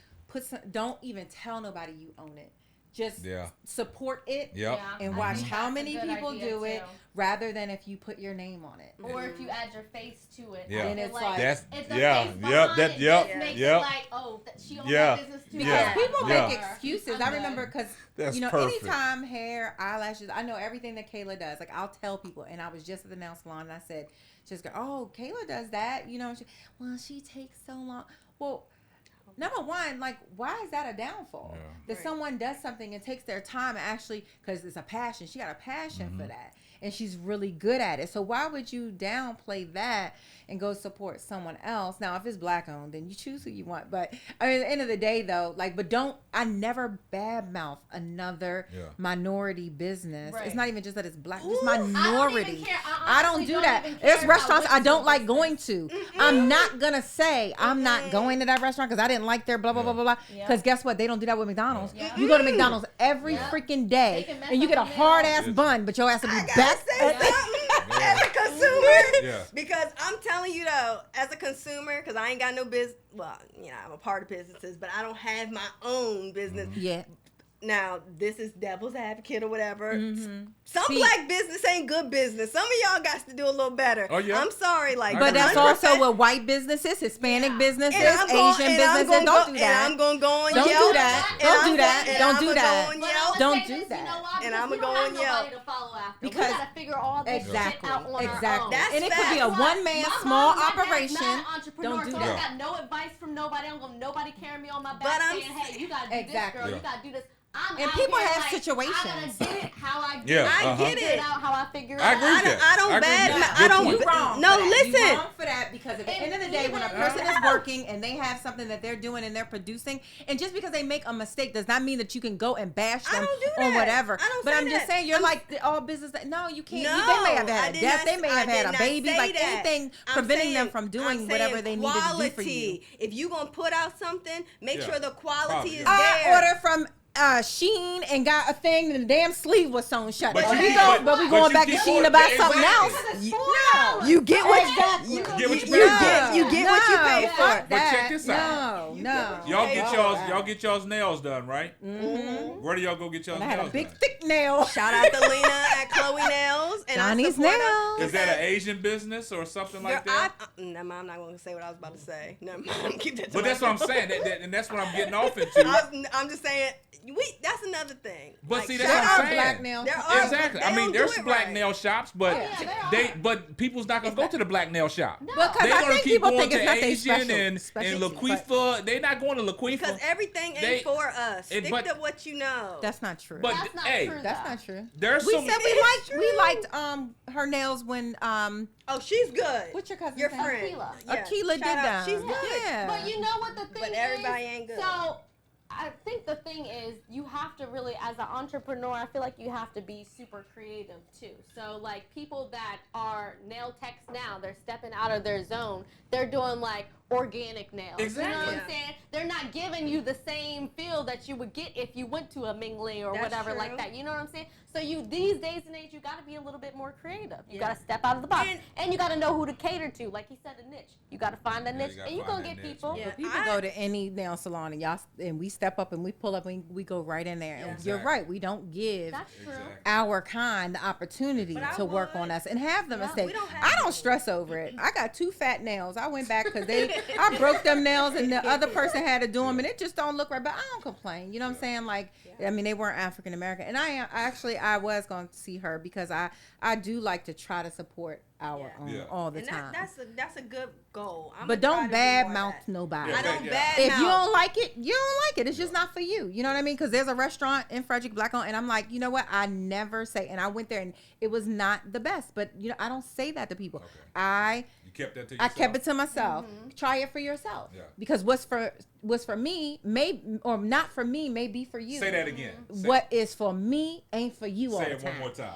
don't even tell nobody you own it. Just support it and watch how many people do it, rather than if you put your name on it. Or if you add your face to it. Yeah. And it's like, That's it's the face behind it just makes it like, oh, she owns that business too. because people make excuses. I remember because That's perfect. anytime hair, eyelashes, I know everything that Kayla does. Like, I'll tell people, and I was just at the nail salon and I said, just go, oh, Kayla does that, she takes so long. Well, number one, like, why is that a downfall? That someone does something and takes their time and actually, because it's a passion. She got a passion for that. And she's really good at it. So why would you downplay that and go support someone else? Now, if it's black owned, then you choose who you want. But I mean, at the end of the day, though, like, I never badmouth another minority business. Right. It's not even just that it's black, Ooh, it's minority. I don't even care. I don't do that. There's restaurants I don't like going to. I'm not going to say I'm not going to that restaurant because I didn't like their blah, blah, blah, blah, blah. Because guess what? They don't do that with McDonald's. You go to McDonald's every freaking day and you get a hard ass bun, but your ass will be back. Say something as a consumer because I'm telling you though, as a consumer, because I ain't got no business. Well, I'm a part of businesses, but I don't have my own business. Yeah. Now, this is devil's advocate or whatever. Some black business ain't good business. Some of y'all got to do a little better. Oh, yeah. I'm sorry. But that's also with white businesses, Hispanic businesses, Asian businesses. Don't do that. And I'm going to go on Don't Yelp. do that. Don't do that. Don't do that. Don't do that. You know why? And I'm we going don't to have Yelp. nobody to follow after. Because we gotta figure all this shit out on our own. And it could be a one-man small operation. Don't do so that. I got no advice from nobody. I don't want nobody carrying me on my back But I'm saying, hey, you gotta do this, girl. You gotta do this. And people have I situations. gotta get it how I get it. I get Figure it it. out how I figure it I out. agree with that. I don't bad. I don't. You wrong. No, for that. listen. You wrong for that because at the end of the day, when a person is working and they have something that they're doing and they're producing, and just because they make a mistake does not mean that you can go and bash them on whatever. But I'm just saying, you're like all business. No, you can't. They may have had a death. They may have had a baby. Like anything preventing them from doing whatever they needed to do for you. If you gonna put out something, make sure the quality is I there. ordered from Sheen and got a thing and the damn sleeve was sewn shut. But we going back to Sheen to buy something else. You get what you get what you pay for. You get what you pay for. But check this out. No. Y'all get y'all's nails done, right? Where do y'all go get y'all's I nails had a big Oh, done? thick nail. Shout out to Lena at Chloe Nails and Johnny's Nails. Is that an Asian business or something like that? Never mind, I'm not going to say what I was about to say. Never mind. Keep that to But that's what I'm myself. saying, and that's what I'm getting off into. I'm just saying, that's another thing. But Like, see, that's There what are I'm saying. black nail. There are, Exactly. but I they mean, don't there's do it black right. nail shops, but but people's not gonna go to the black nail shop. Because They're I gonna think keep people going think it's to not their Asian and specialty, Laquifa. They're not going to Laquifa. Because everything ain't for us. Stick to what you know. That's not true. But That's not hey, true. That's not true. there's We some. said we liked her nails when Oh, she's good. what's your cousin's Your name? friend. Akila. Yeah. Akila did Shout out. that. She's good. Yeah. But you know what the thing is? But everybody ain't good. So I think the thing is you have to really, as an entrepreneur, I feel like you have to be super creative too. So like people that are nail techs now, they're stepping out of their zone. They're doing like organic nails. Exactly. You know what I'm saying? They're not giving you the same feel that you would get if you went to a Mingling or whatever like that. You know what I'm saying? So these days and age, you got to be a little bit more creative. You got to step out of the box, and you got to know who to cater to. Like he said, a niche. You got to find a niche, and you're gonna get people. Yeah, people go to any nail salon and we step up and we pull up and we go right in there. And you're right. We don't give our kind the opportunity to work on us and have the mistake. I don't stress over it. I got 2 fat nails. I went back because I broke them nails and the other person had to do them and it just don't look right. But I don't complain. You know what I'm saying? Like, I mean, they weren't African American, and I was going to see her because I do like to try to support our own all the time. That's a good goal. But don't badmouth nobody. I don't badmouth. If you don't like it, you don't like it. It's just not for you. You know what I mean? Because there's a restaurant in Frederick, Black-owned, and I'm like, you know what? I never say. And I went there, and it was not the best. But you know, I don't say that to people. You kept that to yourself? I kept it to myself. Try it for yourself. Because what's for me may or not for me may be for you. Say that again. What is for me ain't for you all the time. Say it one more time.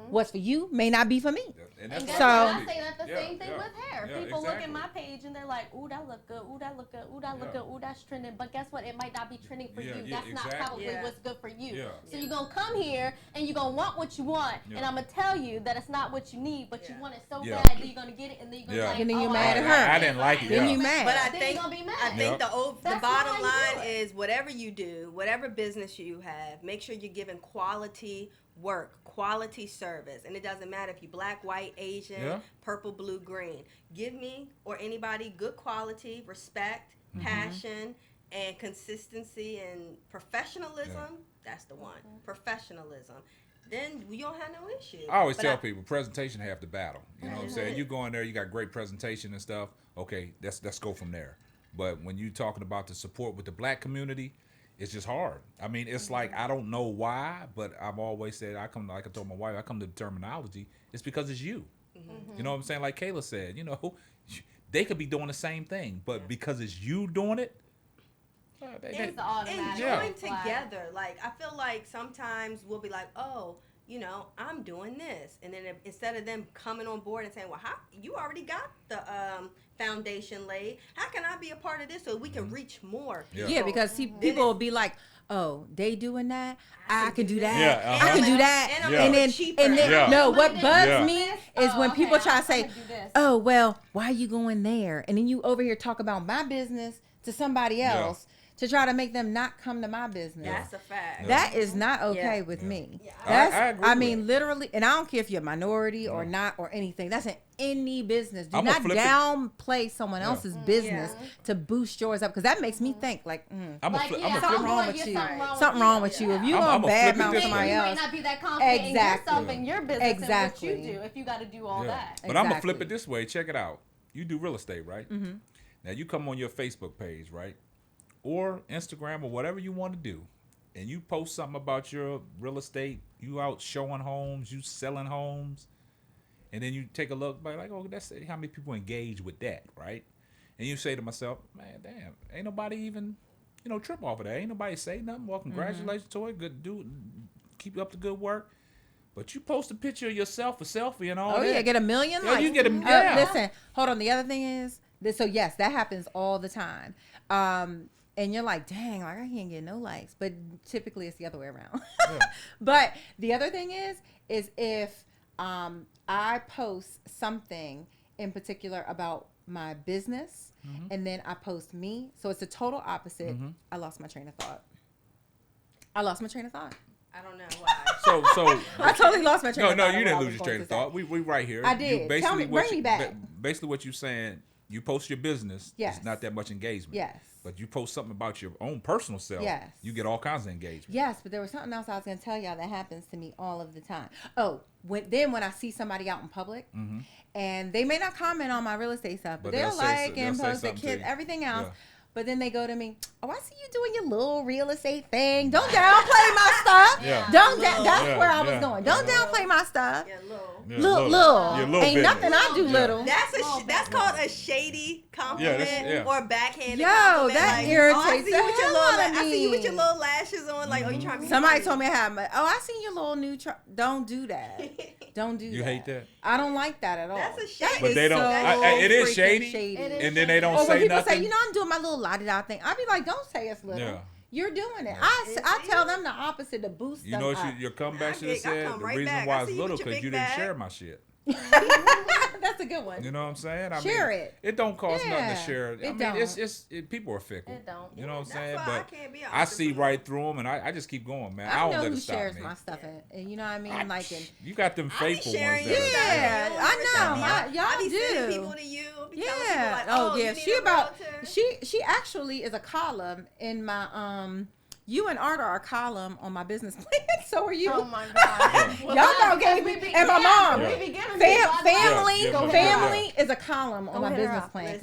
What's for you may not be for me. And I say that the same thing with hair. People look at my page and they're like, ooh, that look good. Ooh, that look good. Ooh, that look good. Ooh, that's trending. But guess what? It might not be trending for you. That's not probably what's good for you. So you're going to come here and you're going to want what you want. And I'm going to tell you that it's not what you need, but you want it so bad that you're going to get it. And then you're going to be like, and then you're oh, mad at her. I didn't like it. Then you mad. But I then think, you're gonna be mad. I think the bottom line is whatever you do, whatever business you have, make sure you're giving quality work, quality service. And it doesn't matter if you're black, white, Asian, purple, blue, green. Give me or anybody good quality, respect, passion, and consistency and professionalism. That's the one. Professionalism. Then you don't have no issue. I always tell people, presentation half the battle. You know what I'm saying? You go in there, you got great presentation and stuff. Okay, let's go from there. But when you talking about the support with the black community, it's just hard. I mean, it's like, I don't know why, but I've always said, like I told my wife, I come to the terminology, it's because it's you. You know what I'm saying? Like Kayla said, you know, they could be doing the same thing, but because it's you doing it, and join together. Like, I feel like sometimes we'll be like, oh, you know, I'm doing this. And then instead of them coming on board and saying, well, how you already got the foundation laid, how can I be a part of this so we can reach more people? Yeah, because people will be like, oh, they doing that, I can do that. Yeah, I can do that. And then no, what bugs me is when people try to say, oh, well, why are you going there? And then you over here talk about my business to somebody else to try to make them not come to my business. That's a fact. That is not okay with me. Yeah. That's, I mean, literally, and I don't care if you're a minority or not or anything. That's in any business. Do not downplay someone else's business to boost yours up, because that makes me think like, something wrong with you. Something wrong with you. If you gonna badmouth somebody else, you might not be that confident in yourself and your business and what you do if you got to do all that. But I'm gonna flip it this way. Check it out. You do real estate, right? Now you come on your Facebook page, right? Or Instagram or whatever you want to do, and you post something about your real estate, you out showing homes, you selling homes, and then you take a look like, oh, that's how many people engage with that, right? And you say to myself, man, damn, ain't nobody even, trip off of that. Ain't nobody say nothing. Well, congratulations, Toy, good dude, keep up the good work. But you post a picture of yourself, a selfie and all that. Oh, yeah, get 1 million likes. You get listen, hold on. The other thing is, so yes, that happens all the time. And you're like, dang, like I can't get no likes. But typically it's the other way around. But the other thing is if I post something in particular about my business and then I post me, so it's the total opposite. I lost my train of thought. I don't know why. So I totally lost my train of thought. No, you didn't lose your train of thought. We right here. I did. Bring me back. Basically what you're saying, you post your business, yes. It's not that much engagement. Yes. But you post something about your own personal self, yes. You get all kinds of engagement. Yes, but there was something else I was going to tell y'all that happens to me all of the time. Oh, when I see somebody out in public, and they may not comment on my real estate stuff, but they'll like and post the kids, everything else. Yeah. But then they go to me, oh, I see you doing your little real estate thing. Don't downplay my stuff. Yeah. That's where I was going. Don't downplay my stuff. Little. Ain't nothing I do little. That's called a shady compliment or backhanded Yo, compliment. that like, irritates the hell out of me. I see you with your little lashes on. Like, oh, you trying to be Somebody funny. told me I had my, I seen your little new Don't do that. Don't do that. You hate that? I don't like that at all. That's a shame. But they don't. It is shady. And then they don't say when people nothing. say, you know, I'm doing my little la-di-da thing. I be like, don't say it's little. Yeah. You're doing it. Yeah. I tell them the opposite to boost them You know up. what your comeback should have said? The right reason back. why I it's see you little with your because you big didn't bag. share my shit. That's a good one. You know what I'm saying? I Share mean, it. It don't cost nothing to Yeah, share. I mean, don't. it's people are fickle. It don't. You know what I'm saying? why I But can't be I see entrepreneur. right through them, and I just keep going, man. I I don't know let who it stop shares me. my stuff, and you know what I mean? Like, and You got them I be faithful sharing ones. your That stuff. Yeah, You I never send me know. out. Y'all I be sending do. people to you. Be telling people yeah. like, Oh, you yeah. need She a about realtor. she actually is a column in my You and Art are a column on my business plan. So are you. Oh my God. Y'all know gave me and my mom. We be giving Family is a column on my ahead, business Rob. plan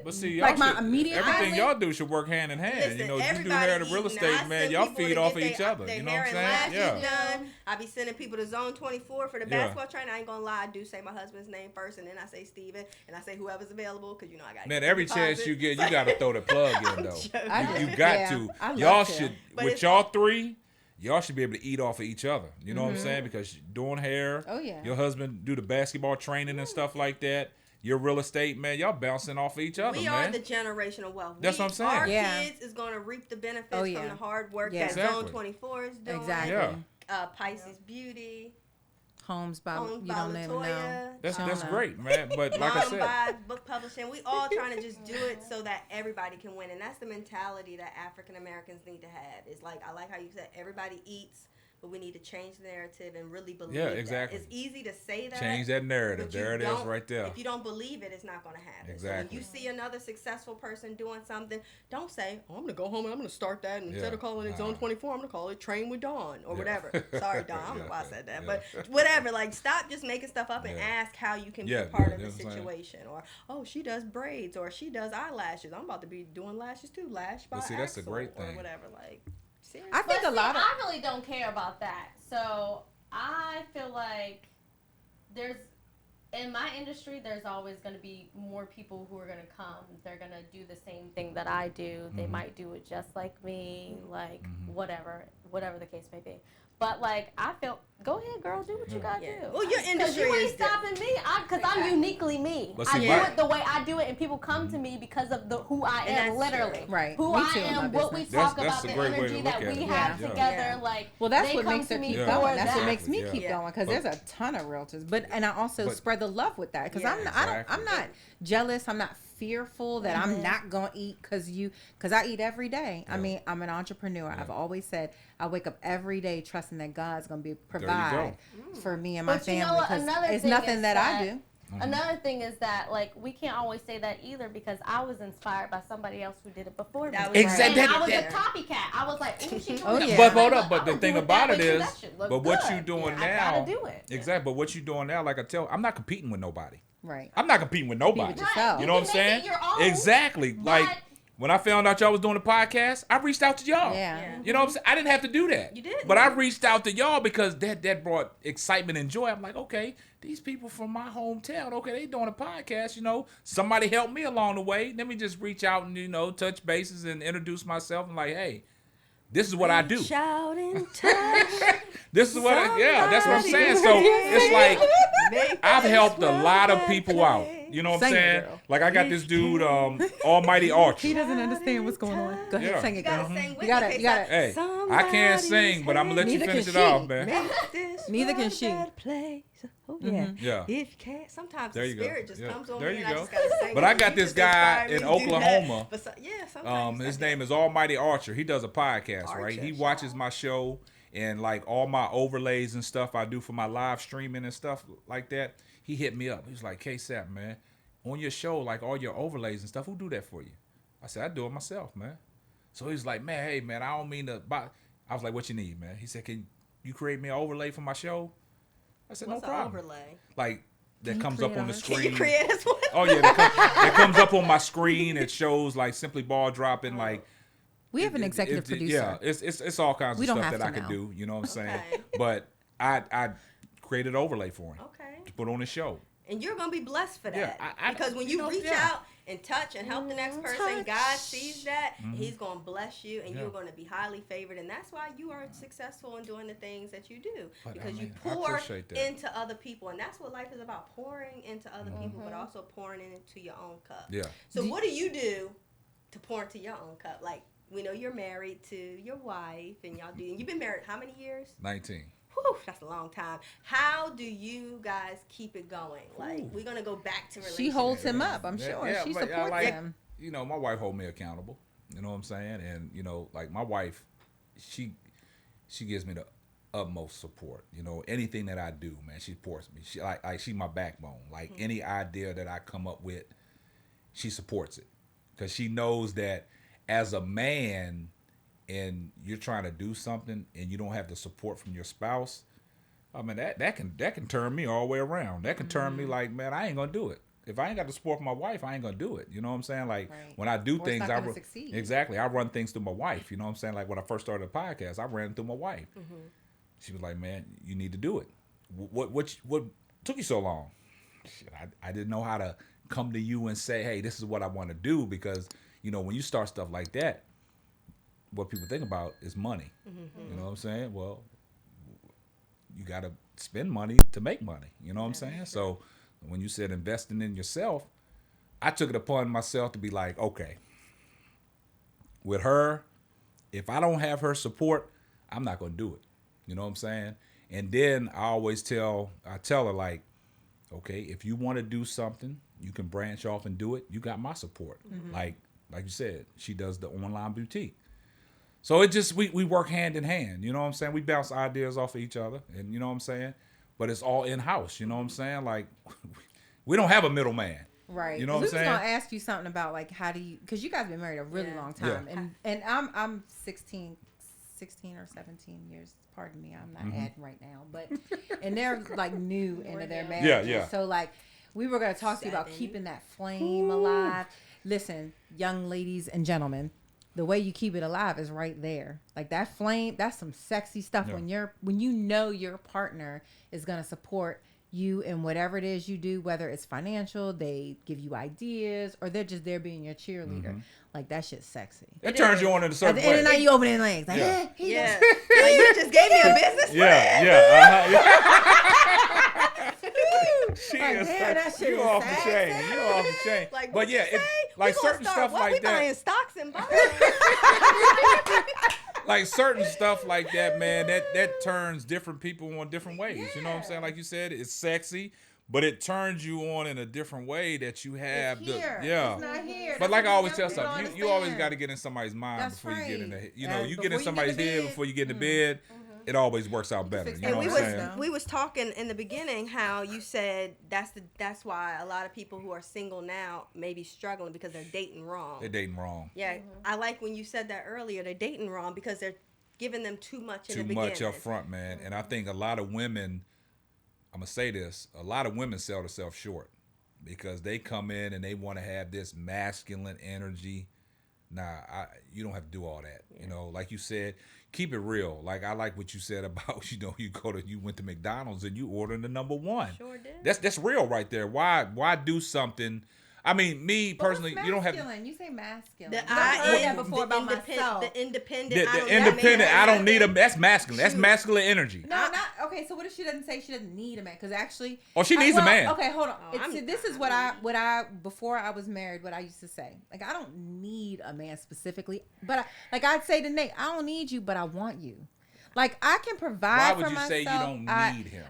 But see, like y'all my should, immediate everything family. y'all do should work hand in hand. Listen, you know, you do everybody hair to real eating. estate, I man. send Y'all people feed to off get of each their- other. their You know hair what I'm and saying? lashes Yeah. done. I be sending people to Zone 24 for the Yeah. basketball training. I ain't gonna lie, I do say my husband's name first, and then I say Steven, and I say whoever's available, because you know I got. Man, every chance you get, you got to throw the plug in, though. joking. You got Yeah, to. I love Y'all to. should, But with it's y'all three, y'all should be able to eat off of each other. You know what I'm saying? Because doing hair, Oh, yeah. your husband do the basketball training and stuff like that. Your real estate, man, y'all bouncing off of each other, We man. are the generational wealth. That's what I'm saying. Our Yeah. kids is going to reap the benefits Oh, yeah. from the hard work Yeah. that Exactly. Zone 24 is doing. Exactly. Yeah. Pisces Beauty, Homes by Homes you by don't even know. Latoya. That's great, man. But like I Mom said, by Book Publishing. We all trying to just do it so that everybody can win. And that's the mentality that African Americans need to have. It's like, I like how you said everybody eats, but we need to change the narrative and really believe Yeah, that. exactly. It's easy to say that. change that narrative. but you There it is don't- right there. If you don't believe it, it's not going to happen. Exactly. So when you see another successful person doing something, don't say, oh, I'm going to go home and I'm going to start that. And instead of calling it Zone 24, I'm going to call it Train with Dawn or whatever. Sorry, Dawn. I don't know why I said that. But whatever. Like, stop just making stuff up and ask how you can be part of the situation. Or, oh, she does braids or she does eyelashes. I'm about to be doing lashes too. Lash by see, that's a Axel great thing. or whatever. Like, seriously. I think But a lot of I really don't care about that. So I feel like in my industry, there's always going to be more people who are going to come. They're going to do the same thing that I do. They might do it just like me, like whatever the case may be. But like, I feel, go ahead, girl, do what you got to do. Well, your industry you is ain't stopping me, because I'm uniquely me. But I see, do my- it the way I do it, and people come to me because of who I And am, that's literally. true. Right. Who Me I too in my am, what we business. talk That's about, a the great way to energy look that at we it. have Yeah. together. Yeah. Like, Well, that's they what come makes to it me keep Yeah. going. for That's what that. makes me Yeah. keep Yeah. going because there's a ton of realtors. And I also but- spread the love with that because Yeah. I'm not jealous. I'm not fearful that I'm not gonna eat because I eat every day. I mean, I'm an entrepreneur. I've always said I wake up every day trusting that God's gonna provide for me and my But you know family what? because Another it's thing nothing is that I do. Another thing is that, like, we can't always say that either because I was inspired by somebody else who did it before me. That was Exactly. And I was That- a copycat. I was like, ooh, she doing Oh, it. yeah. But hold Like, up. But the I'll thing do it about that it way, is, so that shit look but what good. you doing I now? gotta do it. Exactly. But what you doing now? Like I'm not competing with nobody. Right. I'm not competing with nobody. with yourself. You know what I'm can make saying? it your own, Exactly. Like but- when I found out y'all was doing a podcast, I reached out to y'all. Yeah. You know what I'm saying? I didn't have to do that. You didn't. But I reached out to y'all because that brought excitement and joy. I'm like, okay, these people from my hometown, okay, they doing a podcast, you know. Somebody helped me along the way. Let me just reach out and, you know, touch bases and introduce myself and like, hey, this is what I do. Shout and touch. This is what that's what I'm saying. So it's like I've helped a lot of people out. You know what I'm Sing it, saying? girl. Like I got this dude, Almighty Archer. He doesn't understand what's going on. Go ahead, Yeah. sing it, You gotta girl. sing with You gotta- me, you gotta- Hey, I can't sing, but I'm gonna let you Neither finish can it off, she. man. Neither can she. Oh yeah. Yeah. If you can't, sometimes There the you go. spirit just Yeah. comes on There me you and I go. just gotta sing. But I it. got You this just guy inspired me in to do that. Oklahoma. But sometimes you His gotta- name is Almighty Archer. He does a podcast, right? Archer. He watches my show and like all my overlays and stuff I do for my live streaming and stuff like that. He hit me up. He was like, KSapp, man, on your show, like all your overlays and stuff, who do that for you? I said, I do it myself, man. So he's like, man, hey, man, I don't mean to buy. I was like, what you need, man? He said, can you create me an overlay for my show? I said, What's no an problem. overlay? Like that you comes up create on the ours? Can you screen. create us one? Oh yeah, that comes up on my screen. It shows like simply ball dropping, like We have an executive producer. Yeah, it's all kinds We of don't stuff have that I to could now. do. You know what I'm saying? Okay. But I created overlay for him Okay. to put on his show. And you're gonna be blessed for that. Yeah, I- because when you you know, reach yeah. out and touch and help the next person, God sees that, and he's going to bless you, and you're going to be highly favored. And that's why you are successful in doing the things that you do, because you pour into other people. And that's what life is about, pouring into other people, but also pouring into your own cup. Yeah. So what do you do to pour into your own cup? Like, we know you're married to your wife, and you've been married how many years? 19. Whew, that's a long time. How do you guys keep it going? Like, we're going to go back to relationships. She holds him up, I'm sure. Yeah, she supports him. You know, my wife hold me accountable. You know what I'm saying? And, you know, like my wife, she gives me the utmost support. You know, anything that I do, man, she supports me. She's my backbone. Like any idea that I come up with, she supports it. Because she knows that as a man, and you're trying to do something and you don't have the support from your spouse, I mean that can turn me all the way around. That can turn me like, man, I ain't gonna do it. If I ain't got the support from my wife, I ain't gonna do it. You know what I'm saying? Like when I do things, I run things through my wife. You know what I'm saying? Like when I first started the podcast, I ran it through my wife. She was like, man, you need to do it. What took you so long? Shit, I didn't know how to come to you and say, hey, this is what I want to do, because you know when you start stuff like that, what people think about is money. You know what I'm saying? Well, you got to spend money to make money. You know what I'm saying? So when you said investing in yourself, I took it upon myself to be like, okay, with her, if I don't have her support, I'm not going to do it. You know what I'm saying? And then I tell her like, okay, if you want to do something, you can branch off and do it. You got my support. Like you said, she does the online boutique. So it just, we work hand in hand, you know what I'm saying? We bounce ideas off of each other, and you know what I'm saying? But it's all in-house, you know what I'm saying? Like, we don't have a middleman. Right. You know what I'm saying? I was going to ask you something about, like, how do you, because you guys have been married a really long time, and I'm 16 or 17 years, pardon me, I'm not adding right now, but, and they're, like, new into their marriage. Yeah. So, like, we were going to talk to you about keeping that flame alive. Listen, young ladies and gentlemen, the way you keep it alive is right there. Like that flame, that's some sexy stuff. Yeah. When you know your partner is going to support you in whatever it is you do, whether it's financial, they give you ideas, or they're just there being your cheerleader. Like that shit's sexy. It turns you on in a certain way. At the end of the night, you opening legs. Like, like you just gave me a business. She is you off the chain. You off the chain. Like, but yeah, like certain stuff like that. We buying stocks and bonds. Like certain stuff like that, man, that turns different people on different ways. Yeah. You know what I'm saying? Like you said, it's sexy, but it turns you on in a different way that you have. It's here. Yeah. It's not here. But like I always tell something, you always got to get in somebody's mind before you get in the, you get in somebody's head before you get in the bed. It always works out better. You know what I'm saying? We was talking in the beginning how you said that's why a lot of people who are single now may be struggling because they're dating wrong. They're dating wrong. Yeah, I like when you said that earlier. They're dating wrong because they're giving them too much in the beginning. Too much up front, man. And I think a lot of women, I'm going to say this, a lot of women sell themselves short because they come in and they want to have this masculine energy. Nah, you don't have to do all that. Yeah. You know, like you said, keep it real. Like I like what you said about, you went to McDonald's and you ordered the number one. Sure did. That's real right there. Why do something? I mean, me personally, you don't have. You say masculine. I heard that before about myself. The independent. I don't need a. That's masculine. That's masculine energy. No, not okay. So what if she doesn't say she doesn't need a man? Because actually, she needs a man. Okay, hold on. This is what I before I was married, what I used to say. Like I don't need a man specifically, but I'd say to Nate, I don't need you, but I want you. Like I can provide for myself. Why would you say you don't need him?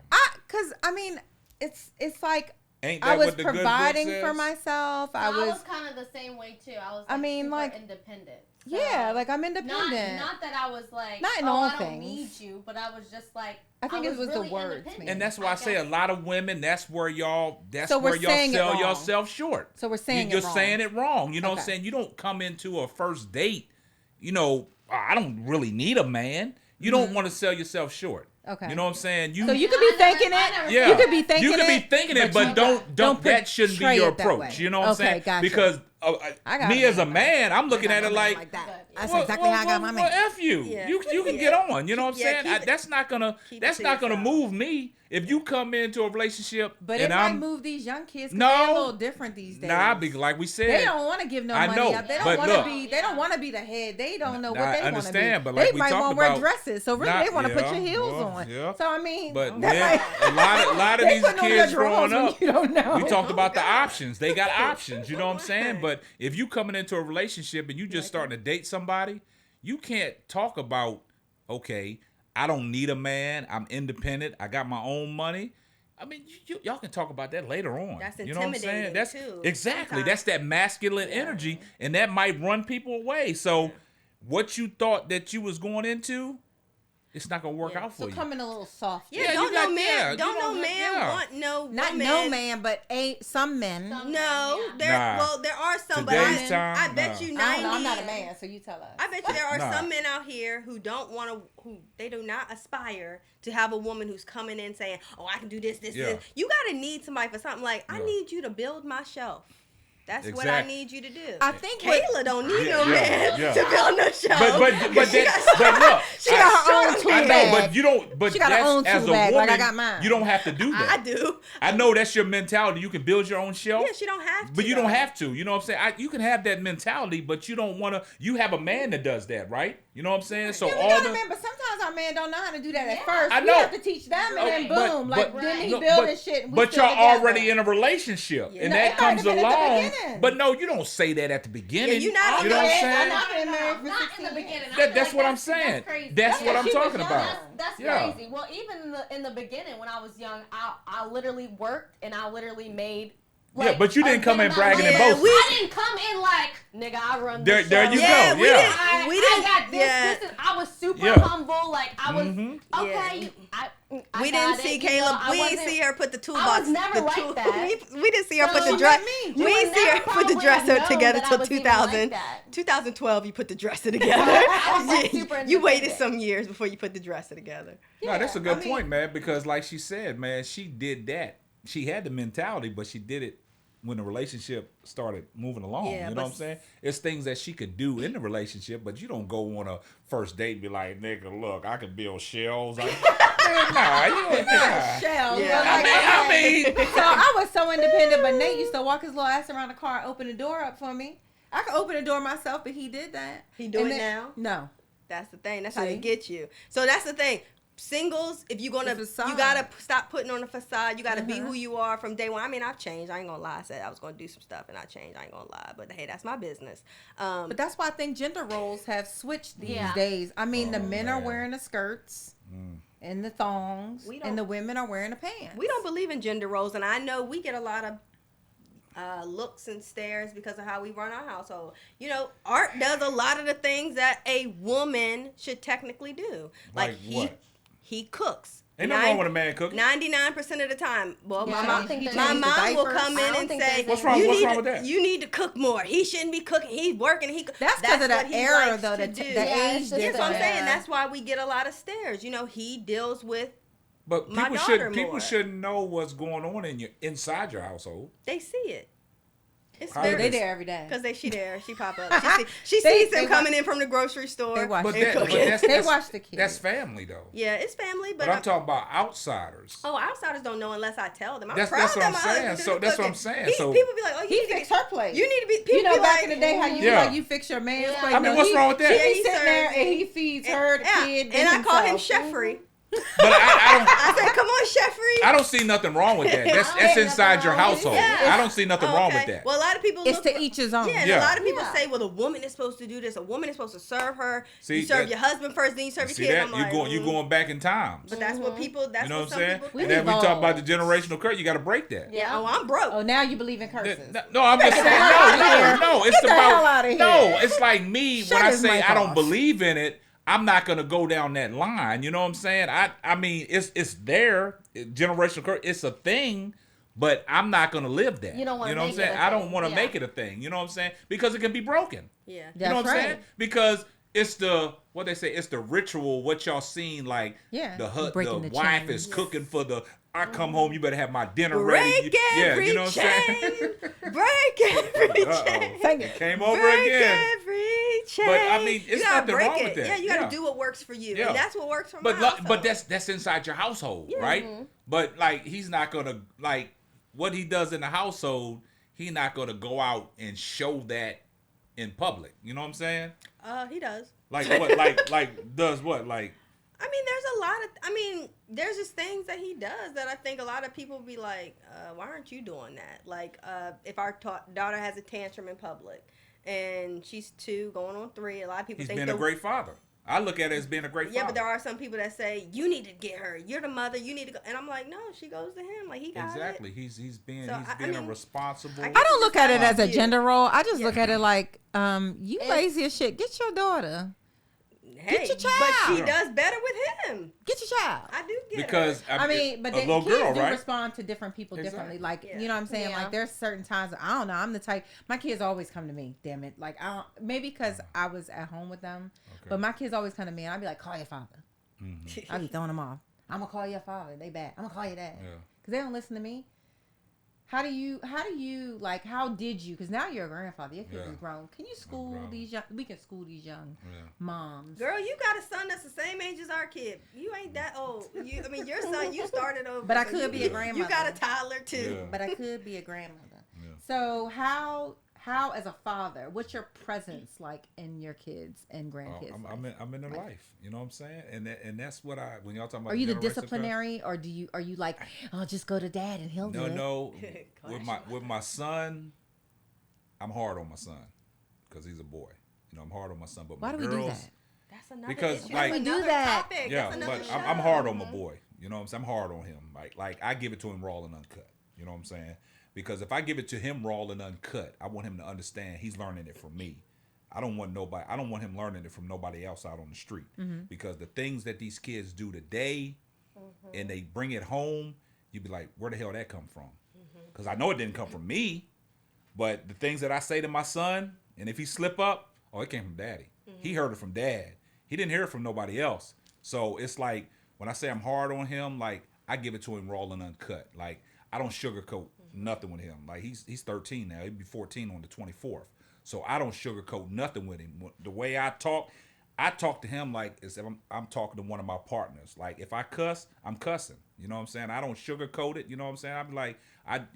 Because I mean, it's like. Ain't that I was what the providing good book says? for myself. I was kind of the same way too. I was super independent. So yeah, like I'm independent. Not that I was like, not in all I things. don't need you, but I was just like, I think it was really the words. And that's why I say a lot of women, that's where y'all sell yourself short. So we're saying you're saying it wrong. You know what I'm saying? You don't come into a first date, I don't really need a man. You don't want to sell yourself short. Okay. You know what I'm saying? So you could be thinking it. Yeah. You could be thinking it. You could be thinking it, but don't that shouldn't be your approach. You know what I'm saying? Gotcha. Because me as a man, I'm looking at it like that. That's exactly how I got my man. Well, F you. Yeah. You can get on. You know what I'm saying? That's not gonna move me. If you come into a relationship, but and it might move these young kids. No, they're a little different these days. Nah, like we said, they don't want to give no money up. They don't want to be. They don't want to be the head. They don't know what they want to be. But like they might want to wear dresses. So really, they want to put your heels on. Yeah. So I mean, but a lot of these kids growing up, you don't know. We talked about the options. They got options. You know what I'm saying? But if you coming into a relationship and you just starting to date somebody, you can't talk about, okay, I don't need a man. I'm independent. I got my own money. I mean, y'all can talk about that later on. That's intimidating, you know what I'm saying? That's too. Exactly. Sometimes. That's that masculine energy, and that might run people away. So, what you thought that you was going into, it's not gonna work out for you. So coming a little soft. Yeah, don't no man want no not woman. No man, but some men. There are some, but I bet you 90. I'm not a man, so you tell us. I bet you there are some men out here who they do not aspire to have a woman who's coming in saying, "Oh, I can do this." You gotta need somebody for something like, I need you to build my shelf. That's what I need you to do. I think Kayla don't need no man to build no show. But look, she got her own tool bag. I know, but you don't. But she got her own tool bag, like I got mine. You don't have to do that. I do. I know that's your mentality. You can build your own shelf. Yeah, she don't have to. But you don't have to. You know what I'm saying? You can have that mentality, but you don't want to. You have a man that does that, right? You know what I'm saying? So remember, sometimes our man don't know how to do that at first. I know. We have to teach them, and then boom, then he building shit. But you're already in a relationship, and that comes along. But no, you don't say that at the beginning. Yeah, you're not. You know what I'm saying? Not in the beginning. That's what I'm saying. That's what I'm talking about. That's crazy. Well, even in the beginning, when I was young, I literally worked and I literally made. Like, but you didn't come in bragging and boasting. I didn't come in like, nigga, I run this there show. you go. We didn't. I got this. I was super humble. Like, I was, okay. We didn't see Kayla. We didn't see her put the toolbox. I was never like that. We didn't see her put the dress. We didn't see her put the dresser together till 2000. 2012, you put the dresser together. You waited some years before you put the dresser together. No, that's a good point, man. Because like she said, man, she did that. She had the mentality, but she did it when the relationship started moving along. You know what I'm saying? It's things that she could do in the relationship, but you don't go on a first date and be like, nigga, look, I can build shells. Shells. Yeah. I mean. So I was so independent, but Nate used to walk his little ass around the car and open the door up for me. I could open the door myself, but he did that. He do it now? No. That's the thing. That's how they get you. So that's the thing. Singles, if you're gonna, you gotta stop putting on a facade. You gotta be who you are from day one. I mean, I've changed. I ain't gonna lie. I said I was gonna do some stuff, and I changed. I ain't gonna lie. But hey, that's my business. But that's why I think gender roles have switched these days. I mean, the men are wearing the skirts and the thongs, and the women are wearing the pants. We don't believe in gender roles, and I know we get a lot of looks and stares because of how we run our household. You know, Art does a lot of the things that a woman should technically do. Like he cooks. Ain't nothing wrong with a man cooking. 99% of the time. Well, my mom will come in and say, what's wrong with that? You need to cook more. He shouldn't be cooking. He's working. That's because of the era, though. The age difference. That's what I'm saying. That's why we get a lot of stares. You know, he deals with But people shouldn't know what's going on inside your household. They see it. They there every day. Because she there. She pop up. She sees them coming in from the grocery store. They watch they watch the kids. That's family, though. Yeah, it's family. But I'm talking about outsiders. Oh, outsiders don't know unless I tell them. That's what I'm saying. So that's what I'm saying. So people be like, oh, he fixed her plate. You need to be. You know, back in the day, how you be like, you fix your man's plate. I mean, what's wrong with that? He be sitting there and he feeds her, the kid, and I call him Chefry. But I said, come on, Chefry. I don't see nothing wrong with that. That's inside your household. I don't see nothing wrong with that. Well, a lot of people. It's to each his own. Yeah, a lot of people say, well, the woman is supposed to do this. A woman is supposed to serve her. You serve your husband first, then you serve your kids. You going back in time. But that's what people. That's you know what I'm saying. People, and then we talk about the generational curse. You got to break that. Yeah. Oh, I'm broke. Oh, now you believe in curses. No, I'm just saying. No, it's about. No, it's like me when I say I don't believe in it. I'm not gonna go down that line. You know what I'm saying? I mean, it's there. Generational curse. It's a thing, but I'm not gonna live that. You know what I'm saying? I don't want to make it a thing. You know what I'm saying? Because it can be broken. Yeah. You know what I'm saying? Because it's what they say. It's the ritual. What y'all seen? Like the wife is cooking for the. I come home, you better have my dinner ready. Break every you know what I'm saying? Break every chain. Came over again. Every cha-ching. But I mean, it's nothing wrong with that. Yeah, you got to do what works for you, and that's what works for my household. But that's inside your household, right? But like, he's not gonna like what he does in the household. He's not gonna go out and show that in public. You know what I'm saying? He does. Like what? like does what? Like. I mean, there's just things that he does that I think a lot of people be like, why aren't you doing that? Like, if our daughter has a tantrum in public and she's 2 going on 3, a lot of people think he's been a great father. I look at it as being a great father. Yeah, but there are some people that say, you need to get her. You're the mother. You need to go. And I'm like, no, she goes to him. Like, he got exactly. it. He's being a responsible. I don't look at it as a gender role. I just look at it like, you lazy as shit. Get your daughter. Hey, get your child. But she does better with him. Get your child. I do get because her. I mean, but then kids do respond to different people differently. Like, you know what I'm saying? Like, there's certain times, I don't know, I'm the type, my kids always come to me, damn it. Like, maybe because I was at home with them, but my kids always come to me and I'd be like, call your father. I'd be throwing them off. I'm going to call your father. They bad. I'm going to call your dad. Because they don't listen to me. How did you, because now you're a grandfather, your kids is grown. Can you school these young, we can school these young moms. Girl, you got a son that's the same age as our kid. You ain't that old. Your son, you started over. But I could be a grandmother. You got a toddler too. Yeah. But I could be a grandmother. Yeah. So how as a father, what's your presence like in your kids and grandkids? I'm in their life. You know what I'm saying? And that's what when y'all talking about. Are you the disciplinary, or are you like, oh, just go to dad and he'll do it? No. with my son, I'm hard on my son because he's a boy. You know, I'm hard on my son. But why my do girls, we do that? That's another because issue. like we do that. Topic. Yeah, but I'm hard on my boy. You know what I'm saying? I'm hard on him. Like I give it to him raw and uncut. You know what I'm saying? Because if I give it to him raw and uncut, I want him to understand he's learning it from me. I don't want him learning it from nobody else out on the street. Because the things that these kids do today, and they bring it home, you'd be like, where the hell that come from? Because I know it didn't come from me, but the things that I say to my son, and if he slip up, it came from daddy. He heard it from dad. He didn't hear it from nobody else. So it's like, when I say I'm hard on him, like, I give it to him raw and uncut. Like, I don't sugarcoat nothing with him. Like, he's 13 now. He'll be 14 on the 24th. So I don't sugarcoat nothing with him. The way I talk to him like as if I'm talking to one of my partners. Like, if I cuss, I'm cussing. You know what I'm saying? I don't sugarcoat it. You know what I'm saying? I'm like,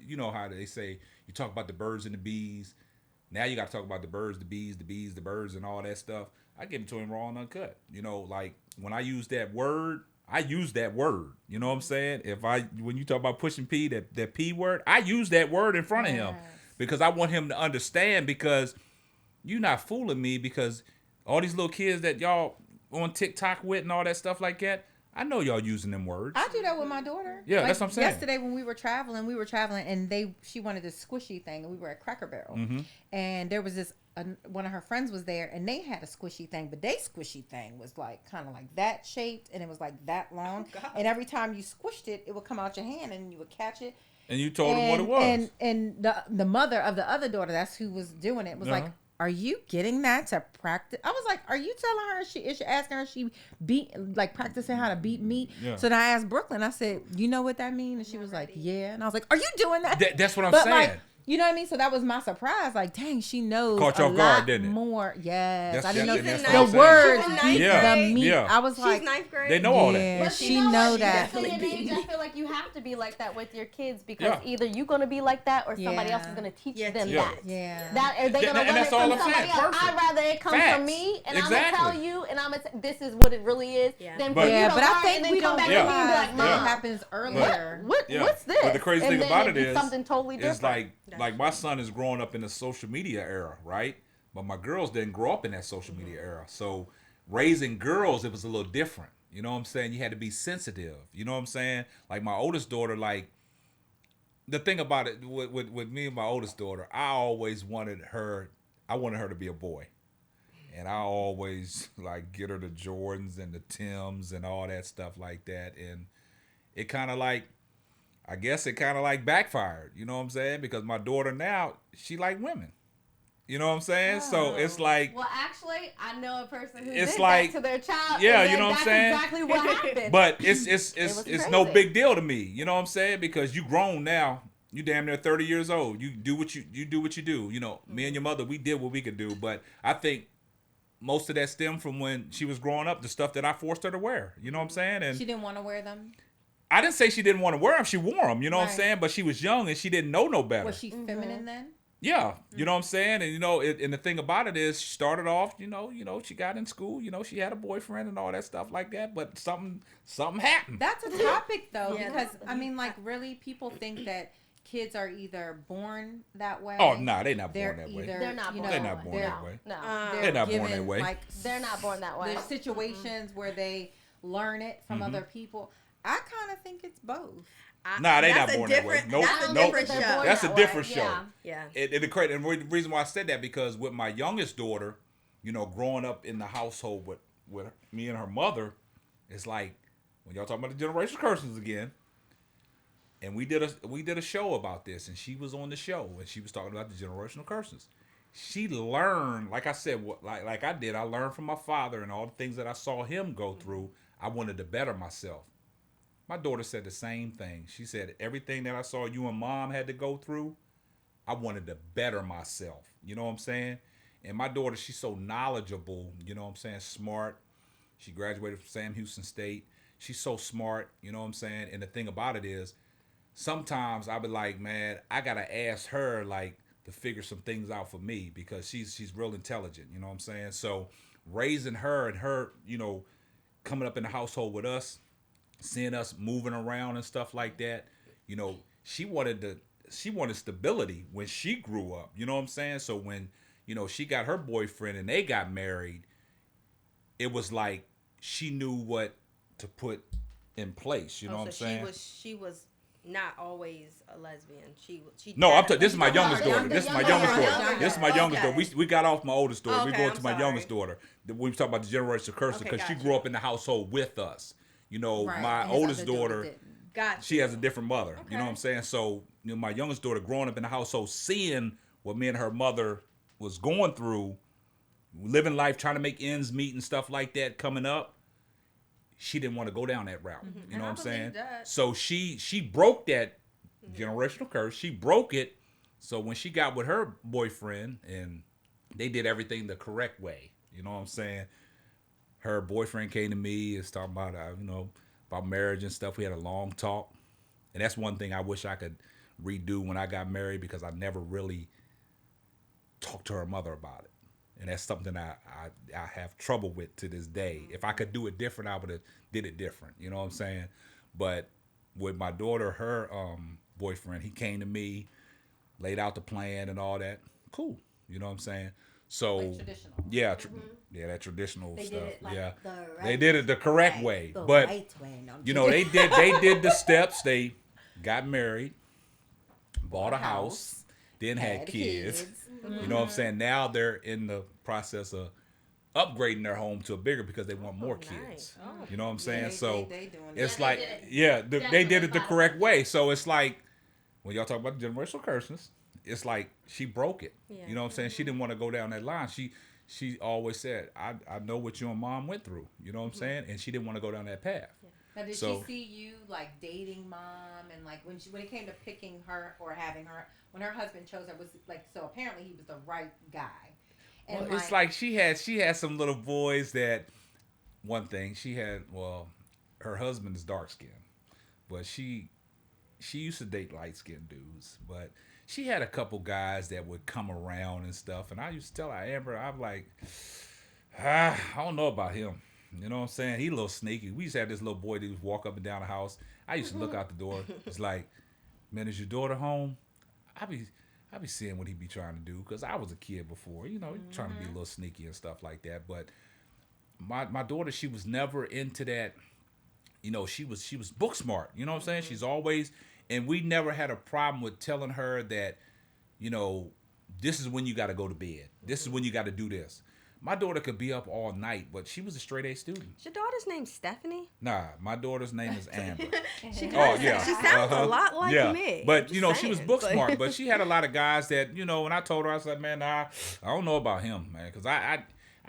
you know how they say, you talk about the birds and the bees. Now you got to talk about the birds, the bees, the birds, and all that stuff. I give it to him raw and uncut. You know, like, when I use that word, I use that word. You know what I'm saying? When you talk about pushing P, that P word, I use that word in front of him because I want him to understand, because you're not fooling me, because all these little kids that y'all on TikTok with and all that stuff like that, I know y'all using them words. I do that with my daughter. Yeah, that's what I'm saying. Yesterday when we were traveling and she wanted this squishy thing, and we were at Cracker Barrel. And there was this, one of her friends was there, and they had a squishy thing, but they squishy thing was like kind of like that shaped, and it was like that long. And every time you squished it, it would come out your hand, and you would catch it. And you told them what it was. And the mother of the other daughter, that's who was doing it, was like, are you getting that to practice? I was like, are you telling her is she asking her she practicing how to beat meat? Yeah. So then I asked Brooklyn, I said, you know what that means? And she was like, yeah. And I was like, are you doing that? That's what I'm saying. Like, you know what I mean? So that was my surprise. Like, dang, she knows Caught you off guard, didn't it? More. Yes. I didn't know the words beat the meat. Yeah. I was she's like, ninth grade. They know all that. Yeah, but she know that. I feel like you have to be like that with your kids, because either you're going to be like that or somebody else is going to teach them that. Yeah. That they're going to learn it from somebody else. I'd rather it come from me, and I'm going to tell you, and I'm going to say, this is what it really is, than for you to learn and then come back to me and be like, Mom, it happens earlier. What's this? But the crazy thing about it is, something totally different. It's like my son is growing up in the social media era, right? But my girls didn't grow up in that social media era. So raising girls, it was a little different. You know what I'm saying? You had to be sensitive. You know what I'm saying? Like, my oldest daughter, like, the thing about it with me and my oldest daughter, I wanted her to be a boy. And I always, like, get her the Jordans and the Tims and all that stuff like that. And it kind of like, I guess it kind of like backfired, you know what I'm saying? Because my daughter now, she like women. You know what I'm saying? Oh. So it's like... Well, actually, I know a person who did that to their child. Yeah, you know what I'm saying? That's exactly what happened. But it's no big deal to me. You know what I'm saying? Because you grown now. You damn near 30 years old. You do what you do. You know, me and your mother, we did what we could do. But I think most of that stemmed from when she was growing up, the stuff that I forced her to wear. You know what I'm saying? And she didn't want to wear them? I didn't say she didn't want to wear them. She wore them, you know what I'm saying? But she was young and she didn't know no better. Was she feminine then? Yeah, you know what I'm saying? And, and the thing about it is she started off, she got in school, she had a boyfriend and all that stuff like that, but something happened. That's a topic, though, because, I mean, like, really, people think that kids are either born that way. Oh, no, they're not born that way. They're not born that way. No. They're not born that way. Like, they're not born that way. There's situations where they learn it from other people. I kind of think it's both. Nah, they not born that way. Nope. That's a different show. Yeah. And the reason why I said that, because with my youngest daughter, growing up in the household with me and her mother, it's like when y'all talking about the generational curses again. And we did a show about this, and she was on the show, and she was talking about the generational curses. She learned, like I said, like I did. I learned from my father and all the things that I saw him go through. I wanted to better myself. My daughter said the same thing. She said, everything that I saw you and mom had to go through, I wanted to better myself. You know what I'm saying? And my daughter, she's so knowledgeable, you know what I'm saying, smart. She graduated from Sam Houston State. She's so smart, you know what I'm saying? And the thing about it is, sometimes I be like, man, I got to ask her, like, to figure some things out for me, because she's real intelligent, you know what I'm saying? So raising her and her, coming up in the household with us, seeing us moving around and stuff like that, she wanted stability when she grew up. You know what I'm saying? So when, she got her boyfriend and they got married, it was like she knew what to put in place. You know what I'm saying? She was not always a lesbian. This is my youngest daughter. This is my youngest daughter. We got off my oldest daughter. We going to my youngest daughter. We talk about the generational curse, because she grew up in the household with us. My oldest daughter, she has a different mother. Okay. You know what I'm saying? So, my youngest daughter growing up in the household, seeing what me and her mother was going through, living life, trying to make ends meet and stuff like that coming up, she didn't want to go down that route. Mm-hmm. You know what I'm saying? So she broke that generational curse. She broke it. So when she got with her boyfriend and they did everything the correct way, you know what I'm saying? Her boyfriend came to me and was talking about, about marriage and stuff. We had a long talk. And that's one thing I wish I could redo when I got married, because I never really talked to her mother about it. And that's something I have trouble with to this day. If I could do it different, I would have did it different. You know what I'm saying? But with my daughter, her boyfriend, he came to me, laid out the plan and all that. Cool. You know what I'm saying? So, like traditional. Yeah, that traditional they stuff. Did it like they did it the correct way. But right way. No, they did the steps. They got married, bought a house, then had kids. Mm-hmm. You know what I'm saying? Now they're in the process of upgrading their home to a bigger, because they want more kids. Nice. Oh. You know what I'm saying? They it's like, they did it the correct way. So it's like, when y'all talk about the generational curses, it's like she broke it. Yeah. You know what I'm saying? She didn't want to go down that line. She always said, I know what you and mom went through. You know what I'm saying? And she didn't want to go down that path. Yeah. Now, did she see you like dating mom, and like when it came to picking her or having her, when her husband chose her, was like, so apparently he was the right guy. And it's like she had some little boys that, one thing she had, her husband is dark skinned, but she used to date light skinned dudes, but she had a couple guys that would come around and stuff, and I used to tell her, Amber, I'm like, I don't know about him. You know what I'm saying? He a little sneaky. We used to have this little boy that would walk up and down the house. I used to look out the door. It's like, man, is your daughter home? I be seeing what he be trying to do, because I was a kid before, trying to be a little sneaky and stuff like that. But my daughter, she was never into that. She was book smart. You know what I'm saying? She's always, and we never had a problem with telling her that, this is when you got to go to bed. This is when you got to do this. My daughter could be up all night, but she was a straight A student. Is your daughter's name Stephanie? Nah, my daughter's name is Amber. She sounds a lot like me. But, she was book smart, but she had a lot of guys that, when I told her, I said, man, I don't know about him, man, because I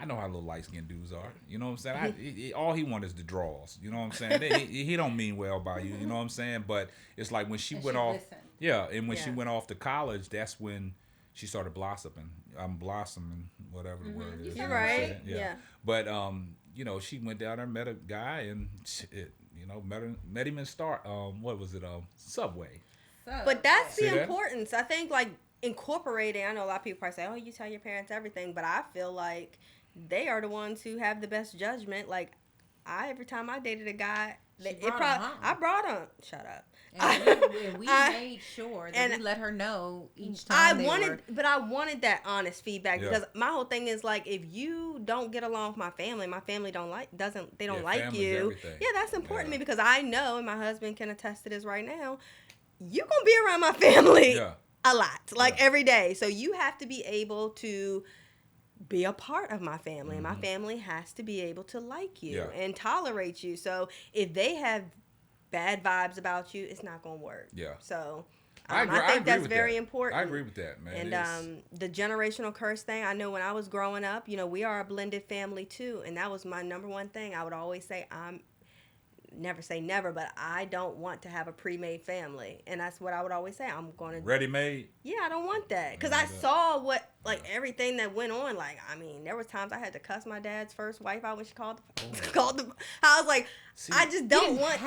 know how little light-skinned dudes are. You know what I'm saying? All he wants is the draws. You know what I'm saying? he don't mean well by you. You know what I'm saying? But it's like when she went off. Listen. Yeah, and when she went off to college, that's when she started blossoming. I'm blossoming, whatever the word is. You're right. Yeah. But you know, she went down there, met a guy, and met him in what was it? Subway. But that's the importance. I think like incorporating. I know a lot of people probably say, "Oh, you tell your parents everything," but I feel like they are the ones who have the best judgment. Like every time I dated a guy, I brought him. Shut up. And we made sure that we let her know each time. But I wanted that honest feedback because my whole thing is like, if you don't get along with my family don't like you. Everything. Yeah, that's important to me because I know, and my husband can attest to this right now, you're gonna be around my family a lot, every day. So you have to be able to be a part of my family. And my family has to be able to like you and tolerate you. So if they have bad vibes about you, it's not going to work. Yeah. So I think that's very important. I agree with that, man. And the generational curse thing, I know when I was growing up, we are a blended family too. And that was my number one thing. I would always say, never say never, but I don't want to have a pre-made family. And that's what I would always say. I'm going to... Ready-made? Yeah, I don't want that. Because I saw everything that went on. Like, I mean, there was times I had to cuss my dad's first wife out when she called the... I was like, see, I just don't want...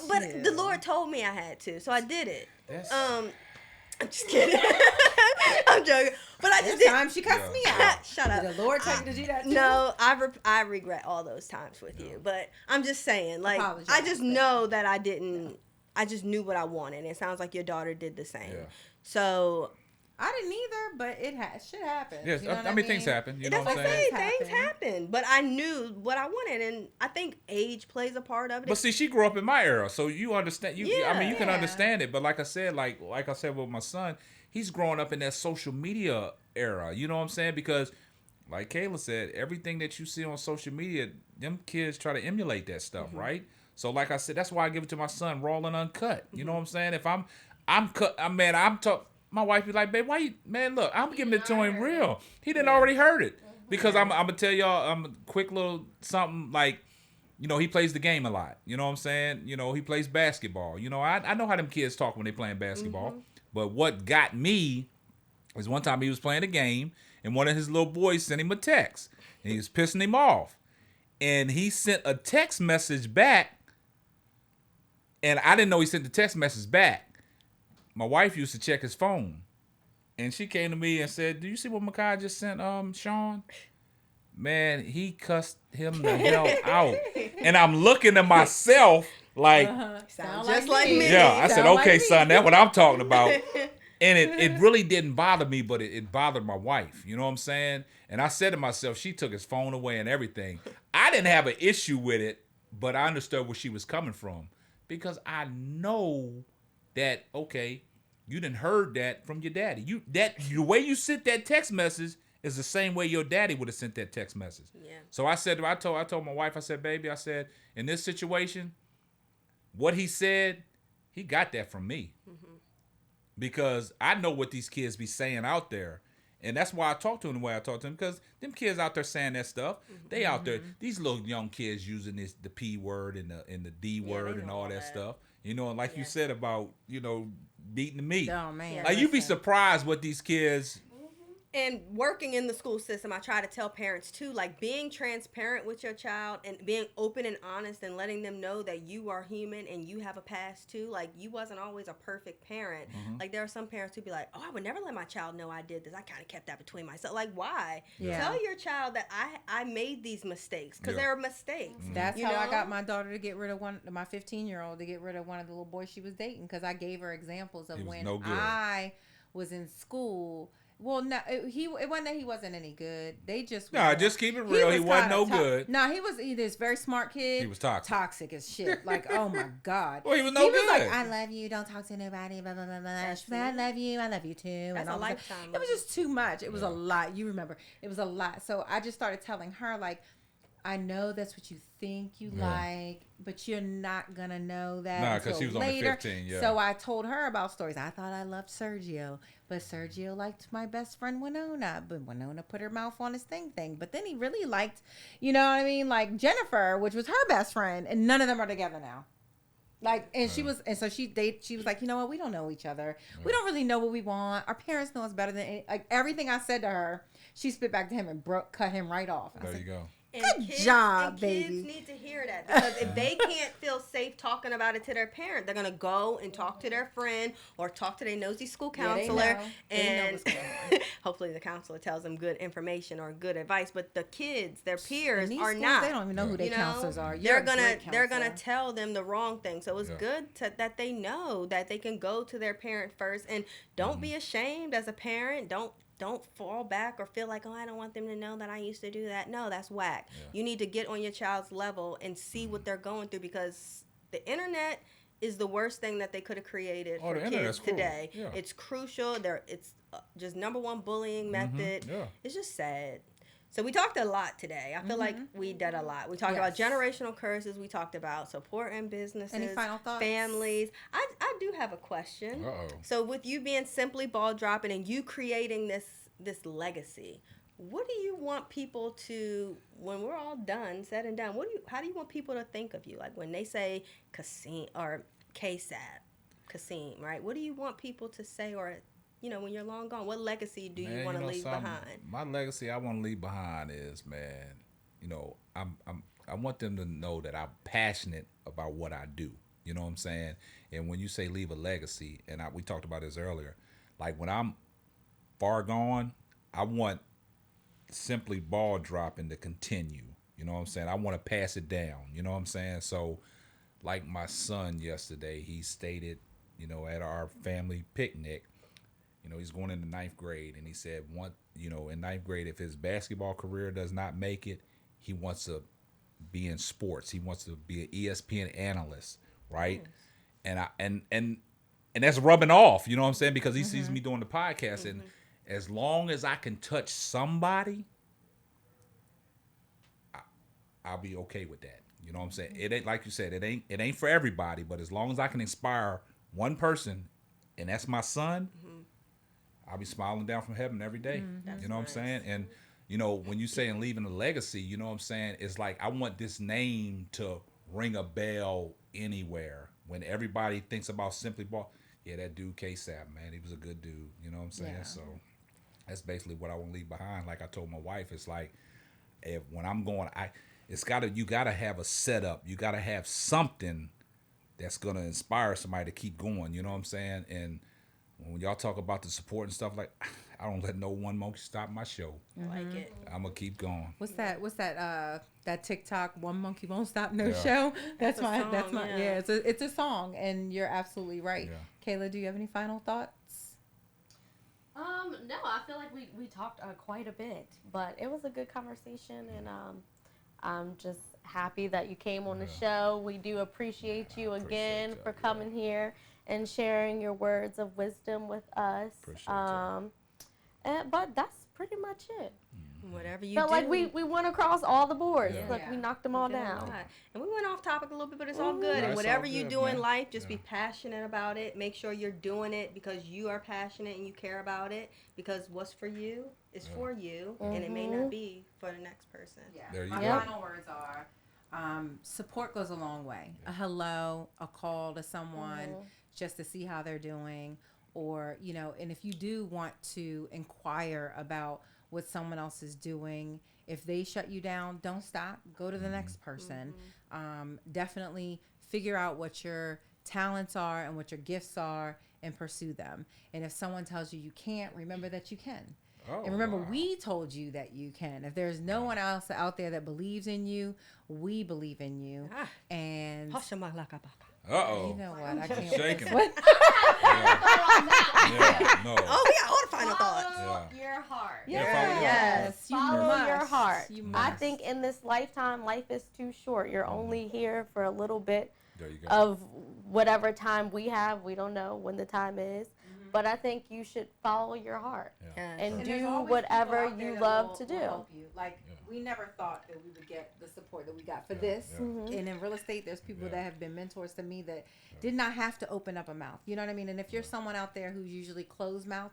But the Lord told me I had to, so I did it. I'm just kidding. I'm joking. But I just did. Time she cussed me out. Shut up. Did the Lord tell you to do that too? No, I regret all those times with you. But I'm just saying, like, I just know that I just knew what I wanted. It sounds like your daughter did the same. Yeah. So... I didn't either, but it should happen. Yes, I mean, things happen. You know what I'm saying? Things happen. But I knew what I wanted, and I think age plays a part of it. But see, she grew up in my era, so you understand. I mean, you can understand it. But like I said, like I said with my son, he's growing up in that social media era. You know what I'm saying? Because, like Kayla said, everything that you see on social media, them kids try to emulate that stuff, right? So, like I said, that's why I give it to my son raw and uncut. You know what I'm saying? If I'm cut, my wife be like, babe, why you, man, look, I'm giving it to him real. He didn't already heard it. Because I'm going to tell y'all, a quick little something like, he plays the game a lot. You know what I'm saying? He plays basketball. I know how them kids talk when they playing basketball. But what got me was one time he was playing a game and one of his little boys sent him a text. And he was pissing him off. And he sent a text message back. And I didn't know he sent the text message back. My wife used to check his phone, and she came to me and said, "Do you see what Makai just sent Sean? Man, he cussed him the hell out." And I'm looking at myself like, sounds just like me. Yeah, I said, "Okay, son, that's what I'm talking about." And it really didn't bother me, but it bothered my wife. You know what I'm saying? And I said to myself, she took his phone away and everything. I didn't have an issue with it, but I understood where she was coming from because I know that, okay, you done heard that from your daddy. The way you sent that text message is the same way your daddy would have sent that text message. Yeah. So I told my wife, I said, baby, I said, in this situation, what he said, he got that from me. Because I know what these kids be saying out there. And that's why I talk to them the way I talk to them, because them kids out there saying that stuff, they out there, these little young kids using the P word and the D word and all that stuff. And like you said about, beating the meat. Oh, man. Like, you'd be surprised what these kids... And working in the school system, I try to tell parents too, like being transparent with your child and being open and honest and letting them know that you are human and you have a past too. Like, you wasn't always a perfect parent. Like, there are some parents who be like, oh, I would never let my child know I did this. I kind of kept that between myself. Like, why? Yeah. Tell your child that I made these mistakes, because there are mistakes. That's how I got my daughter to get rid of my 15-year-old, to get rid of one of the little boys she was dating, because I gave her examples of when I was in school. Well, no, it wasn't that he wasn't any good. They just... No, just keep it real. He wasn't no good. No, he was this very smart kid. He was toxic. Toxic as shit. Like, oh my God. Well, he was no good. He was like, I love you. Don't talk to nobody. Blah, blah, blah, blah. She said, I love you too. That's and a lifetime. It was just too much. It was a lot. You remember. It was a lot. So I just started telling her, like, I know that's what you think you like, but you're not going to know that because she was later. Only 15, So I told her about stories. I thought I loved Sergio, but Sergio liked my best friend Winona, but Winona put her mouth on his thing. But then he really liked, you know what I mean, like Jennifer, which was her best friend, and none of them are together now. Like, and she was like, you know what? We don't know each other. We don't really know what we want. Our parents know us better than everything I said to her. She spit back to him and cut him right off. There you go. And kids need to hear that, because if they can't feel safe talking about it to their parent, they're gonna go and talk to their friend or talk to their nosy school counselor, and hopefully the counselor tells them good information or good advice. But the kids, their peers, are not. They don't even know who their counselors are. They're gonna tell them the wrong thing. So it's good that they know that they can go to their parent first, and don't be ashamed as a parent. Don't fall back or feel like, oh, I don't want them to know that I used to do that. No, that's whack. Yeah. You need to get on your child's level and see what they're going through, because the internet is the worst thing that they could have created for kids today. Yeah. It's crucial. It's just number one bullying method. Yeah. It's just sad. So we talked a lot today. I feel like we did a lot. We talked about generational curses. We talked about supporting businesses. Any final thoughts? Families. I do have a question. So with you being Simply Ball Dropping and you creating this legacy, what do you want people to, when we're all done, said and done, how do you want people to think of you? Like when they say KSapp or KSapp, right? What do you want people to say, or when you're long gone, what legacy do you want to leave behind? My legacy I want to leave behind is, I want them to know that I'm passionate about what I do. You know what I'm saying? And when you say leave a legacy, and we talked about this earlier, like when I'm far gone, I want Simply Ball Dropping to continue. You know what I'm saying? I want to pass it down. You know what I'm saying? So, like my son yesterday, he stated, at our family picnic, he's going into 9th grade, and he said, in 9th grade, if his basketball career does not make it, he wants to be in sports. He wants to be an ESPN analyst, right? Yes. And that's rubbing off, you know what I'm saying? Because he sees me doing the podcast, and as long as I can touch somebody, I'll be okay with that. You know what I'm saying? It ain't, like you said, it ain't for everybody, but as long as I can inspire one person, and that's my son, I'll be smiling down from heaven every day. You know what I'm saying? And, when you saying leaving a legacy, you know what I'm saying? It's like, I want this name to ring a bell anywhere. When everybody thinks about Simply Ball, that dude KSapp, man, he was a good dude. You know what I'm saying? Yeah. So that's basically what I want to leave behind. Like I told my wife, it's like, when I'm going, you gotta have a setup. You gotta have something that's gonna inspire somebody to keep going. You know what I'm saying? And when y'all talk about the support and stuff, like, I don't let no one monkey stop my show. I like it. I'm gonna keep going. What's that TikTok, one monkey won't stop no show? That's my it's a song, and you're absolutely right. Yeah. Kayla, do you have any final thoughts? No, I feel like we talked quite a bit, but it was a good conversation, and I'm just happy that you came on the show. We do appreciate you again for coming here and sharing your words of wisdom with us. But that's pretty much it. Whatever you felt do. Like we went across all the boards. We knocked them all down. And we went off topic a little bit, but it's all good. And whatever you do in life, just be passionate about it. Make sure you're doing it because you are passionate and you care about it. Because what's for you is for you, and it may not be for the next person. My final words are, support goes a long way. A hello, a call to someone just to see how they're doing. Or, and if you do want to inquire about what someone else is doing, if they shut you down, don't stop. Go to the next person. Definitely figure out what your talents are and what your gifts are and pursue them. And if someone tells you can't, remember that you can. And remember, we told you that you can. If there's no one else out there that believes in you, we believe in you. And you know what? I can't shaking. What? No. Oh, we got all the final thoughts. Follow your heart. Yes. Follow your heart. I think in this lifetime, life is too short. You're only here for a little bit of whatever time we have. We don't know when the time is. But I think you should follow your heart and do whatever you love to do. We never thought that we would get the support that we got for this. And in real estate, there's people that have been mentors to me that did not have to open up a mouth. You know what I mean? And if you're someone out there who's usually closed mouth,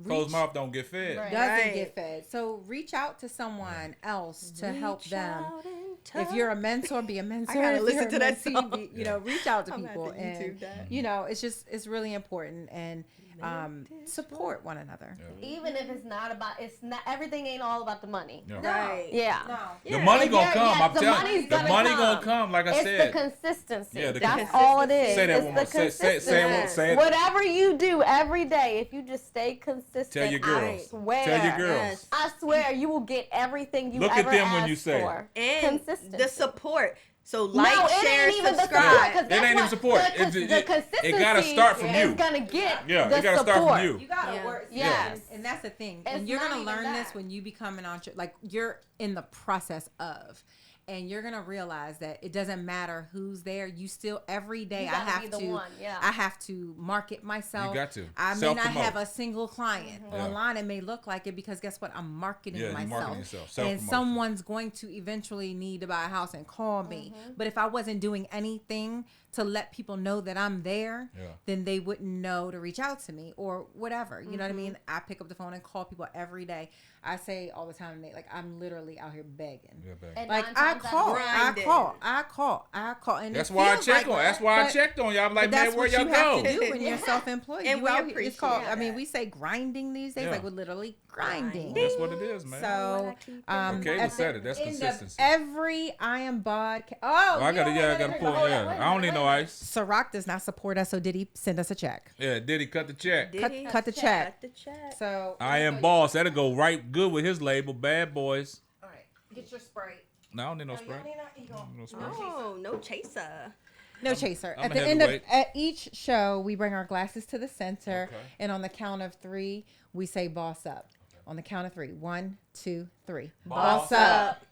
closed mouth don't get fed. Right. Doesn't get fed. So reach out to someone else to help them. If you're a mentor, be a mentor. I gotta listen to that song. Reach out to people, and it's really important, and support one another. Even if it's not everything ain't all about the money. Right. Yeah. The money gonna come. I'm telling you, the money gonna come. Like I said, it's the consistency. Yeah, that's all it is. Say that it's one more. Say it. Whatever you do every day, if you just stay consistent, tell your girls. I swear. Tell your girls. Yes. I swear you will get everything you Look ever at them asked when you say for. And consistency. the support. So share, subscribe. It ain't even support. The consistency. It gotta start from you. It's gonna get it gotta start from you. You gotta work. Yes. And that's the thing. And you're gonna learn this when you become an entrepreneur. Like you're in the process of. And you're gonna realize that it doesn't matter who's there. You still every day I have to market myself. You got to. I may not have a single client online. It may look like it because guess what? I'm marketing myself. You're marketing yourself. And someone's going to eventually need to buy a house and call me. But if I wasn't doing anything to let people know that I'm there, then they wouldn't know to reach out to me or whatever. You know what I mean? I pick up the phone and call people every day. I say all the time, like I'm literally out here begging. Like I call. And that's why I check on. That's why I checked on y'all. I'm like, man, where y'all go? That's what you have to do when you're self-employed. And we appreciate it's called. I mean, we say grinding these days. Like we're literally grinding. That's what it is, man. So, Kayla said it. That's consistency. Every I Am Bod. I gotta pull. I don't need no ice. Ciroc does not support us, so did he send us a check? Yeah, did he cut the check? Cut the check. So I Am Boss. That'll go right good with his label, Bad Boys. All right, get your spray. No, I don't need no spray. No chaser. No chaser. At the end of each show, we bring our glasses to the center, and on the count of 3, we say "Boss up." On the count of 3, 1, 2, 3. Boss up.